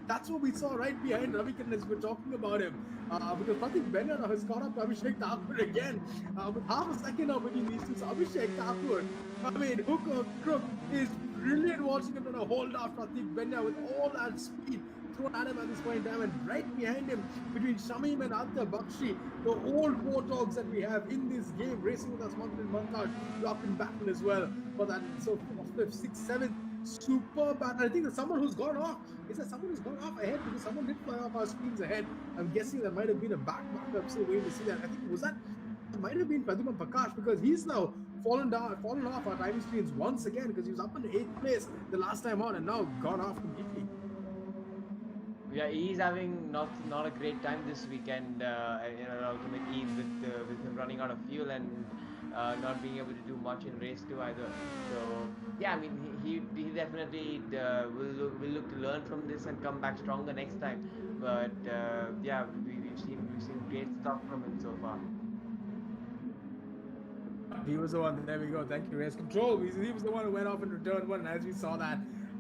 That's what we saw right behind Ravikiran as we're talking about him. Because Pratik Benya now has caught up to Abhishek Thakur again. With half a second now between these two. So Abhishek Thakur, I mean, hook or crook, is brilliant watching him trying to hold off Pratik Benya with all that speed thrown at him at this point in time, and right behind him between Shammyy and Aditya Bakshi, the old warthogs that we have in this game, racing with us month in month out, locked in battle as well. For that, so 5th, 6th, 7th, super battle. I think there's someone who's gone off. Is there someone who's gone off ahead? Because someone did fly off our screens ahead. I'm guessing there might have been a back marker. I'm still waiting to see that. I think it might have been Pradsprakash, because he's now fallen off our timing screens once again, because he was up in 8th place the last time on and now gone off completely. Yeah, he's having not a great time this weekend in UltimateE with him running out of fuel and not being able to do much in race 2 either. So yeah, I mean he definitely will look to learn from this and come back stronger next time. But yeah, we've seen great stuff from him so far. He was the one. There we go. Thank you, Race Control. He was the one who went off in return one, and as we saw that,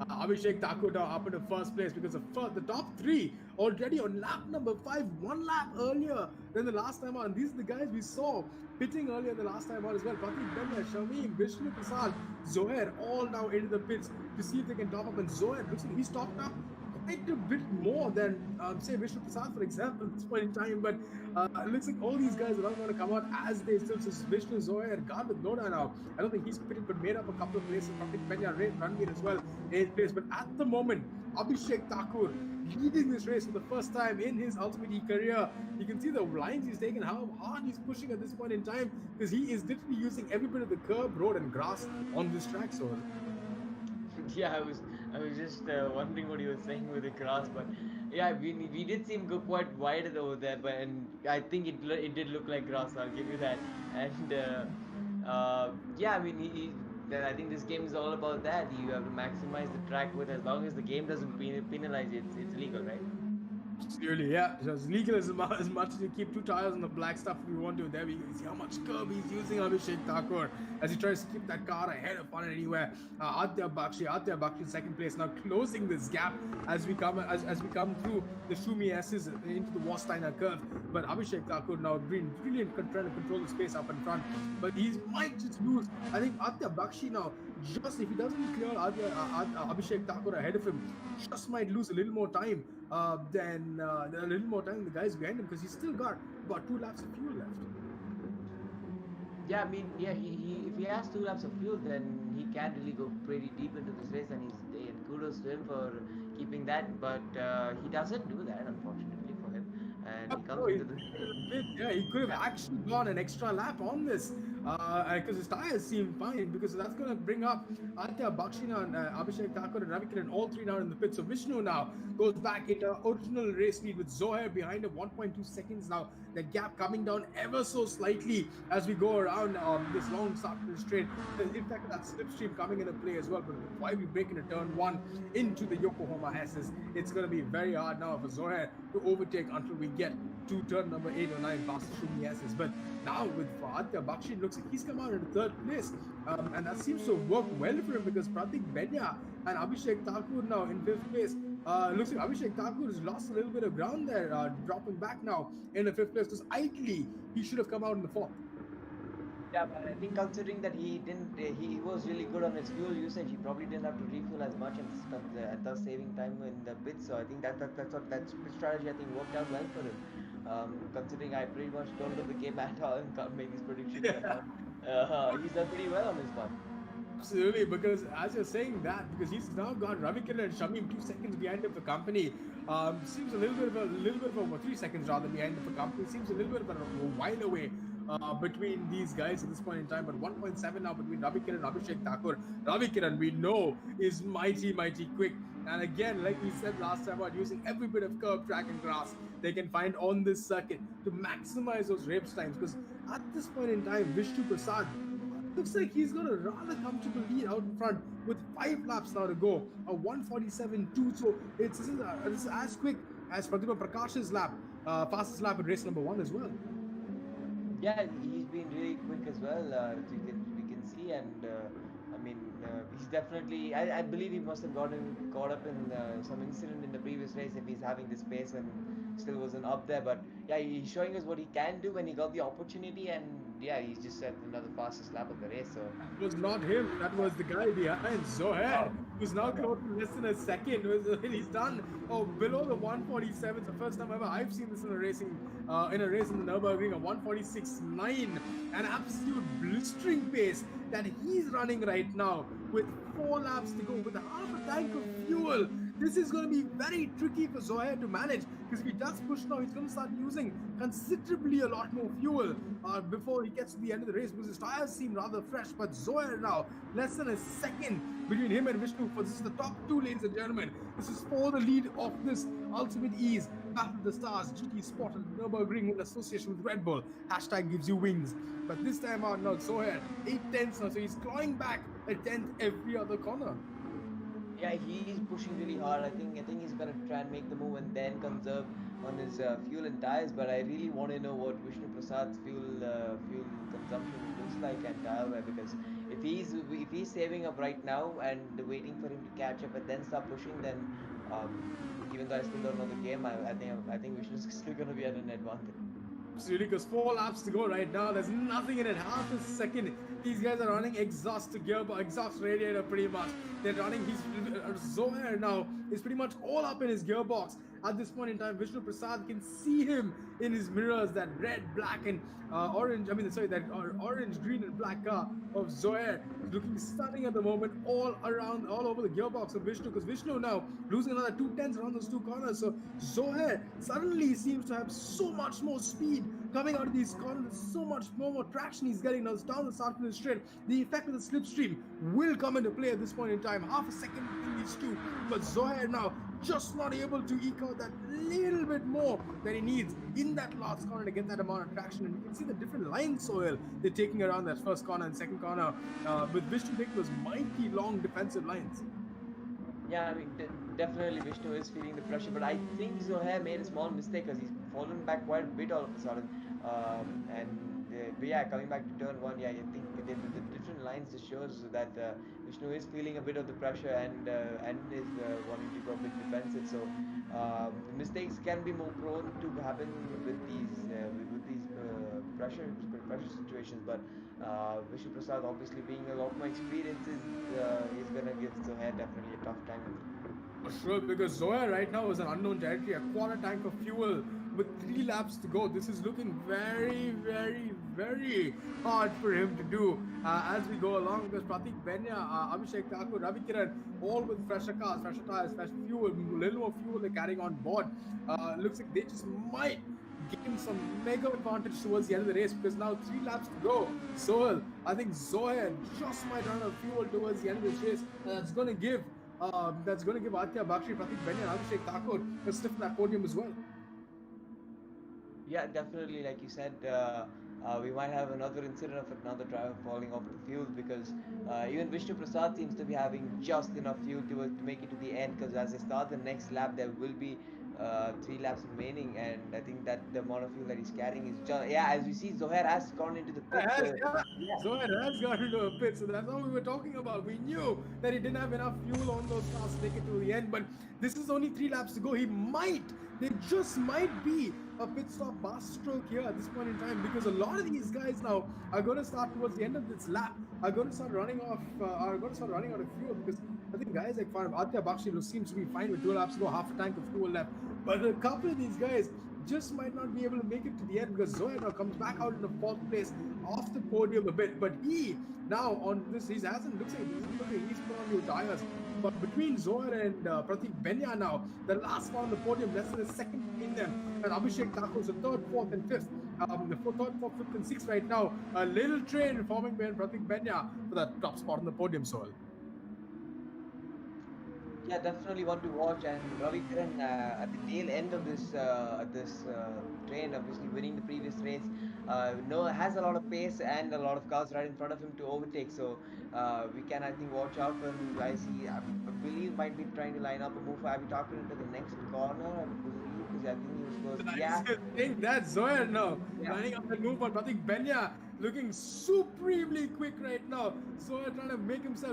Abhishek Thakur up in the first place, because the top 3 already on lap number 5, 1 lap earlier than the last time on. These are the guys we saw pitting earlier the last time on as well. Pratik Benya, Shammyy, Vishnu Prasad, Zohair, all now into the pits to see if they can top up. And Zohair looks like he's topped up quite a bit more than say Vishnu Prasad, for example, at this point in time. But it looks like all these guys are not going to come out as they still. So Vishnu, Zohair, Garvitlodha now. I don't think he's pitted, but made up a couple of places. Pratik Benya, Racerranvir as well, 8th place. But at the moment, Abhishek Thakur leading this race for the first time in his UltimateE career. You can see the lines he's taken, how hard he's pushing at this point in time, because he is literally using every bit of the curb, road, and grass on this track. So yeah, I was just wondering what you were saying with the grass, but yeah, we did seem go quite wide over there, but and I think it did look like grass. I'll give you that. And yeah, I mean I think this game is all about that. You have to maximize the track with, as long as the game doesn't penalize it, it's legal, right? Clearly, yeah. So it's legal as much as you keep 2 tires on the black stuff if you want to. There we go. See how much curb he's using, Abhishek Thakur, as he tries to keep that car ahead of Funanywhere. Aditya Bakshi in 2nd place, now closing this gap as we come through the Shammyy S's into the Warsteiner curve. But Abhishek Thakur now being brilliant trying to control the space up in front. But he might just lose. I think Aditya Bakshi now Just if he doesn't clear Abhishek Thakur ahead of him, just might lose a little more time. A little more time the guys behind him, because he's still got about 2 laps of fuel left. Yeah, I mean, yeah, if he has 2 laps of fuel, then he can really go pretty deep into this race, and kudos to him for keeping that. But he doesn't do that, unfortunately for him, and he No, comes into the yeah, he could have yeah. actually gone an extra lap on this, because his tires seem fine, because that's going to bring up Aditya Bakshina and Abhishek Thakur and Ravikiran, all three down in the pit. So Vishnu now goes back into original race lead with Zohair behind him, 1.2 seconds now. The gap coming down ever so slightly as we go around this long start to the straight. In fact, that slipstream coming into play as well. But while we break into turn one into the Yokohama S's, it's going to be very hard now for Zohair to overtake until we get to turn number 8 or 9 past the Shammyy S's. But now with Aditya Bakshi, it looks like he's come out in third place. And that seems to work well for him, because Pratik Benya and Abhishek Thakur now in 5th place. Looks like Abhishek Thakur has lost a little bit of ground there, dropping back now in the 5th place, because ideally he should have come out in the 4th. Yeah, but I think considering that he didn't, he was really good on his fuel usage. He probably didn't have to refuel as much, and thus saving time in the pits. So I think that strategy I think worked out well for him. Considering I pretty much don't know the game at all and can't make these predictions at all, he's done pretty well on this one. Absolutely, because as you're saying that, because he's now got Ravikiran and Shammyy 2 seconds behind him for company. Seems a little bit of 3 seconds rather behind him for company. Seems a little bit of a while away between these guys at this point in time. But 1.7 now between Ravikiran and Abhishek Thakur. Ravikiran, we know, is mighty quick. And again, like we said last time about using every bit of curb, track, and grass they can find on this circuit to maximize those race times. Because at this point in time, Vishnu Prasad looks like he's got a rather comfortable lead out in front with 5 laps now to go. A 1:47.2. So this is as quick as Pradsprakash lap, fastest lap at race number 1 as well. Yeah, he's been really quick as well. We can see, and I mean, he's definitely. I believe he must have caught up in some incident in the previous race if he's having this pace and still wasn't up there. But yeah, he's showing us what he can do when he got the opportunity, and yeah, he's just set another fastest lap of the race. So it was not him. That was the guy behind Zohair, who's now close to less than a second. He's done below the 147. It's the first time ever I've seen this in a race in the Nurburgring. A 146.9, an absolute blistering pace that he's running right now with 4 laps to go with half a tank of fuel. This is going to be very tricky for Zohair to manage, because if he does push now, he's going to start using considerably a lot more fuel before he gets to the end of the race, because his tires seem rather fresh. But Zohair now, less than a second between him and Vishnu. For this is the top 2, ladies and gentlemen. This is for the lead of this UltimateE's Battle of the Stars GT Sport and Nurburgring in association with Red Bull. Hashtag gives you wings. But this time out now, Zohair 8/10 now, so he's clawing back a 10th every other corner. yeah, he's pushing really hard. I think he's gonna try and make the move and then conserve on his fuel and tires. But I really want to know what Vishnu Prasad's fuel consumption looks like at Tire, because if he's saving up right now and waiting for him to catch up and then start pushing, then even though I still don't know the game, I think Vishnu's still gonna be at an advantage. Absolutely, because 4 laps to go right now. There's nothing in it. Half a second. These guys are running exhaust radiator pretty much. They're running. Zohair now is pretty much all up in his gearbox. At this point in time, Vishnu Prasad can see him in his mirrors, that red, black, and orange. That orange, green, and black car of Zohair is looking stunning at the moment, all over the gearbox of Vishnu. Because Vishnu now losing another 2/10 around those 2 corners. So Zohair suddenly seems to have so much more speed coming out of these corners, so much more traction he's getting now down the start of the straight. The effect of the slipstream will come into play at this point in time. Half a second between these two, but Zohair now just not able to eke out that little bit more that he needs in that last corner to get that amount of traction. And you can see the different lines soil they're taking around that first corner and second corner, with Vishnu taking those mighty long defensive lines. Yeah, I mean, definitely Vishnu is feeling the pressure, but I think Zohair made a small mistake because he's fallen back quite a bit all of a sudden. But yeah, coming back to turn 1, yeah, I think the different lines just shows that Vishnu is feeling a bit of the pressure and is wanting to go a bit defensive. So the mistakes can be more prone to happen with these pressure situations. But Vishnu Prasad, obviously being a lot more experienced, is gonna give Zohair definitely a tough time. For sure, because Zoya right now is an unknown territory, a quarter tank of fuel with 3 laps to go. This is looking very, very, very hard for him to do as we go along, because Pratik Benya, Abhishek Thakur, Ravi Kiran, all with fresher cars, fresher tires, fresh fuel, little more fuel they're carrying on board. Looks like they just might gain some mega advantage towards the end of the race, because now 3 laps to go. So I think Zoya just might run out of fuel towards the end of this race, and that's going to give Aditya Bakshi, Pratik Benya, and Abhishek Thakur a sniff in that podium as well. Yeah, definitely. Like you said, we might have another incident of another driver falling off the field, because even Vishnu Prasad seems to be having just enough fuel to make it to the end. Because as they start the next lap, there will be 3 laps remaining, and I think that the amount of fuel that he's carrying is just, yeah. As we see, Zohair has gone into the pit. Zohair has got into a pit, so that's what we were talking about. We knew that he didn't have enough fuel on those cars to take it to the end, but this is only 3 laps to go. There just might be a pit stop bar stroke here at this point in time, because a lot of these guys now are going to start towards the end of this lap, are going to start running out of fuel, because I think guys like Aditya Bakshi seems to be fine with 2 laps to go, half a tank of fuel left. But a couple of these guys just might not be able to make it to the end, because Zohair now comes back out in the 4th place off the podium a bit. But he now on this, he's put on new tires. But between Zohair and Pratik Benya now, the last one on the podium, less than a second between them. And Abhishek Thakur is the 3rd, 4th, and 5th. The 3rd, 4th, 5th, and 6th right now. A little train forming behind Pratik Benya for that top spot on the podium, Soil. Yeah, definitely one to watch. And Ravi Kiran at the tail end of this train, obviously winning the previous race, has a lot of pace and a lot of cars right in front of him to overtake. So we can, I think, watch out for him. I believe might be trying to line up a move for Abbythakur into the next corner. I believe, because I think he was close. Yeah, I think that's Zohair now lining up the move on Pratik Benya, looking supremely quick right now. Zohair trying to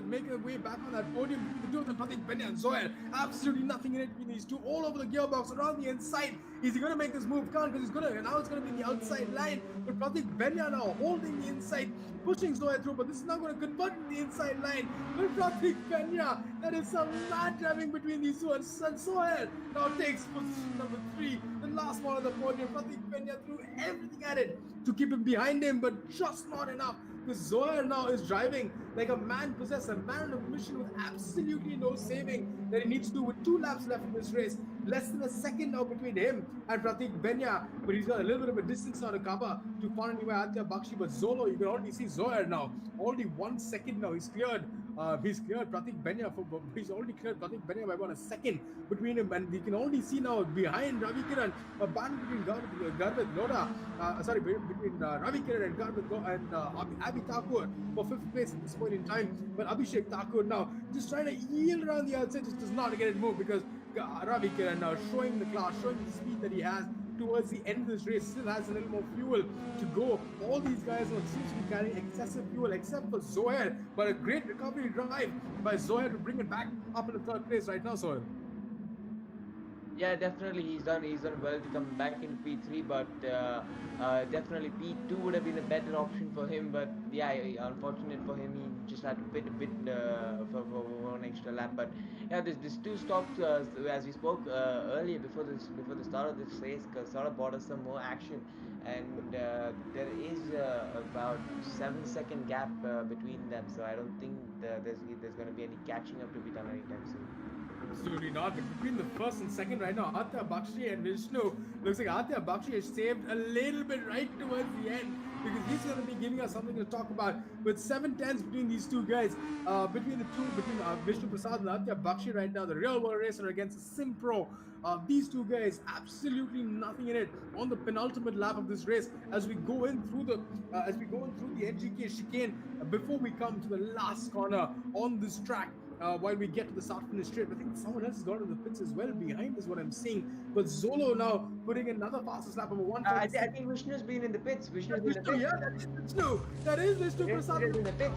make a way back on that podium between the two of them, Pratik Benya and Zohair. Absolutely nothing in it between these two. All over the gearbox, around the inside. Is he going to make this move? Can't, because now it's going to be the outside line. But Pratik Benya now holding the inside, pushing Zohair through. But this is not going to convert to the inside line. But Pratik Benya, there is some mad driving between these two. And Zohair now takes position number 3. The last one on the podium. Pratik Benya threw everything at it to keep him behind him, but just not enough. Because Zohair now is driving like a man possessed, a man on a mission with absolutely no saving that he needs to do with 2 laps left in this race. Less than a second now between him and Pratik Benya, but he's got a little bit of a distance now to cover to Funanywhere, Aditya Bakshi. But Zolo, you can already see Zohair now. Already 1 second now. He's cleared Pratik Benya he's already cleared Pratik Benya by about a second between him, and we can already see now behind Ravi Kiran, a battle between Garvitlodha, between Ravi Kiran and Garvitlodha and Abbythakur for 5th place at this point in time. But Abhishek Thakur now just trying to yield around the outside, just does not get it moved, because Ravi Kiran now showing the class, showing the speed that he has towards the end of this race, still has a little more fuel to go. All these guys seem to be carrying excessive fuel except for Zohair, but a great recovery drive by Zohair to bring it back up in the 3rd place right now, Zohair. Yeah, definitely he's done well to come back in P3, but definitely P2 would have been a better option for him. But yeah, unfortunate for him, he just had to pit a bit for 1 extra lap. But yeah, this 2 stops as we spoke earlier before the start of this race, sort of brought us some more action, and there is about 7-second gap between them. So I don't think there's going to be any catching up to be done anytime soon. Absolutely not. But between the 1st and 2nd right now, Aditya Bakshi and Vishnu, looks like Aditya Bakshi has saved a little bit right towards the end, because he's going to be giving us something to talk about. With 7/10s between these two guys, between Vishnu Prasad and Aditya Bakshi right now, the real world racer against a Sim Pro. These two guys, absolutely nothing in it on the penultimate lap of this race. As we go in through the NGK chicane, before we come to the last corner on this track. While we get to the start finish straight, I think someone else has got in the pits as well behind is what I'm seeing. But Zolo now putting another fastest lap of a 1. I think Vishnu's been in the pits. Yeah, that is Vishnu Prasad in the pit.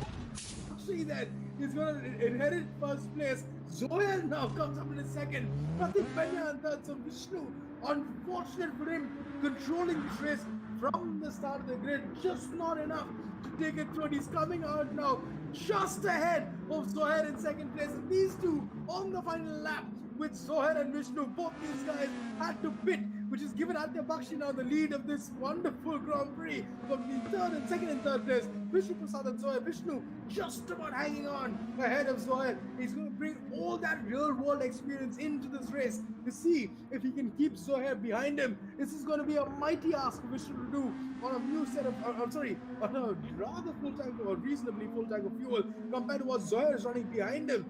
See that he's gonna inherit 1st place. Zohair now comes up in a 2nd. Pratik Benya and 3rd. So Vishnu, unfortunate for him, controlling this race from the start of the grid, just not enough to take it through. And he's coming out now just ahead of Zohair in second place. And these two on the final lap with Zohair and Vishnu, both these guys had to pit, which has given Abbythakur now the lead of this wonderful Grand Prix. But the second and third place, Vishnu Prasad and Zohair. Vishnu just about hanging on ahead of Zohair. He's going to bring all that real world experience into this race to see if he can keep Zohair behind him. This is going to be a mighty ask for Vishnu to do on a new set of, on a rather full tank or reasonably full tank of fuel compared to what Zohair is running behind him.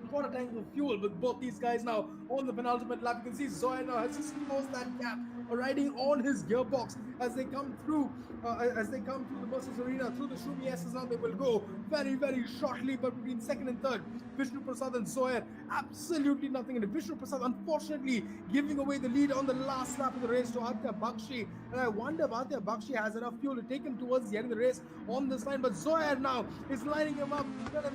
Quarter tank of fuel with both these guys now on the penultimate lap. You can see Zohair now has just closed that gap, riding on his gearbox as they come through the Mercedes Arena through the Shammyy S's. Now they will go very, very shortly, but between second and third, Vishnu Prasad and Zohair, absolutely nothing. And Vishnu Prasad unfortunately giving away the lead on the last lap of the race to Abbythakur. And I wonder if Abbythakur has enough fuel to take him towards the end of the race on this line. But Zohair now is lining him up, trying to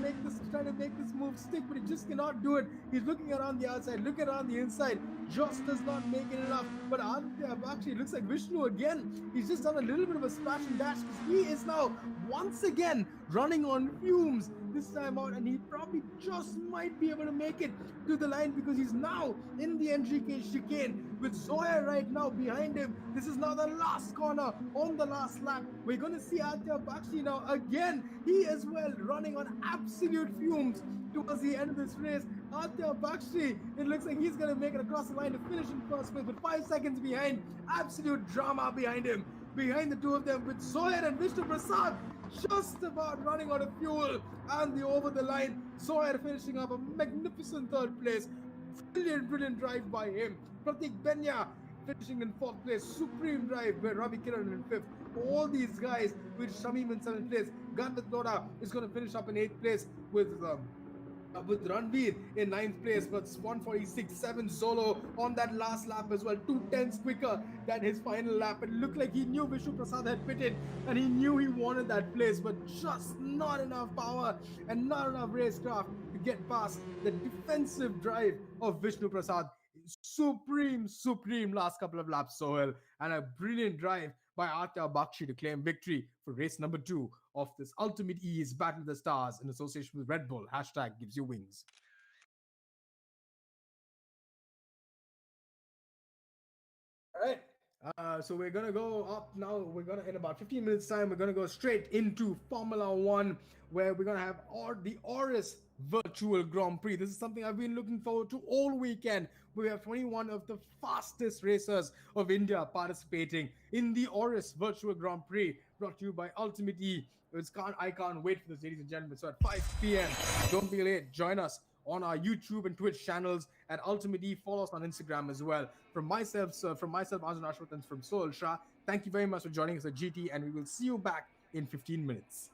make this move stick, but he just cannot do it. He's looking around the outside, looking around the inside, just does not make it enough. But Abbythakur looks like Vishnu again. He's just done a little bit of a splash and dash because he is now once again running on fumes this time out, and he probably just might be able to make it to the line because he's now in the NGK chicane with Zohair right now behind him. This is now the last corner on the last lap. We're going to see Abbythakur now again. He as well running on absolute fumes towards the end of this race. Abbythakur, it looks like he's going to make it across the line to finish in first place, but 5 seconds behind. Absolute drama behind him, behind the two of them, with Zohair and Vishnu Prasad just about running out of fuel and the over the line. Zohair finishing up a magnificent third place. Brilliant drive by him. Pratik Benya finishing in fourth place. Supreme drive by Ravi Kiran in fifth. All these guys with Shammyy in seventh place. Garvitlodha is going to finish up in eighth place with Ranvir in 9th place, but 146.7 solo on that last lap as well, 2/10 quicker than his final lap. It looked like he knew Vishnu Prasad had pitted and he knew he wanted that place, but just not enough power and not enough racecraft to get past the defensive drive of Vishnu Prasad. Supreme last couple of laps, Sohail, and a brilliant drive by Abbythakur to claim victory for race number 2 of this UltimateE's Battle of the Stars in association with Red Bull. # gives you wings. All right. So we're going to go up now. We're going to, in about 15 minutes time, we're going to go straight into Formula 1, where we're going to have the Oris Virtual Grand Prix. This is something I've been looking forward to all weekend. We have 21 of the fastest racers of India participating in the Oris Virtual Grand Prix, brought to you by UltimateE. I can't wait for this, ladies and gentlemen. So at 5 p.m., don't be late. Join us on our YouTube and Twitch channels at UltimateE. Follow us on Instagram as well. From myself, Arjun Ashwat, and from Sohail Shah, thank you very much for joining us at GT, and we will see you back in 15 minutes.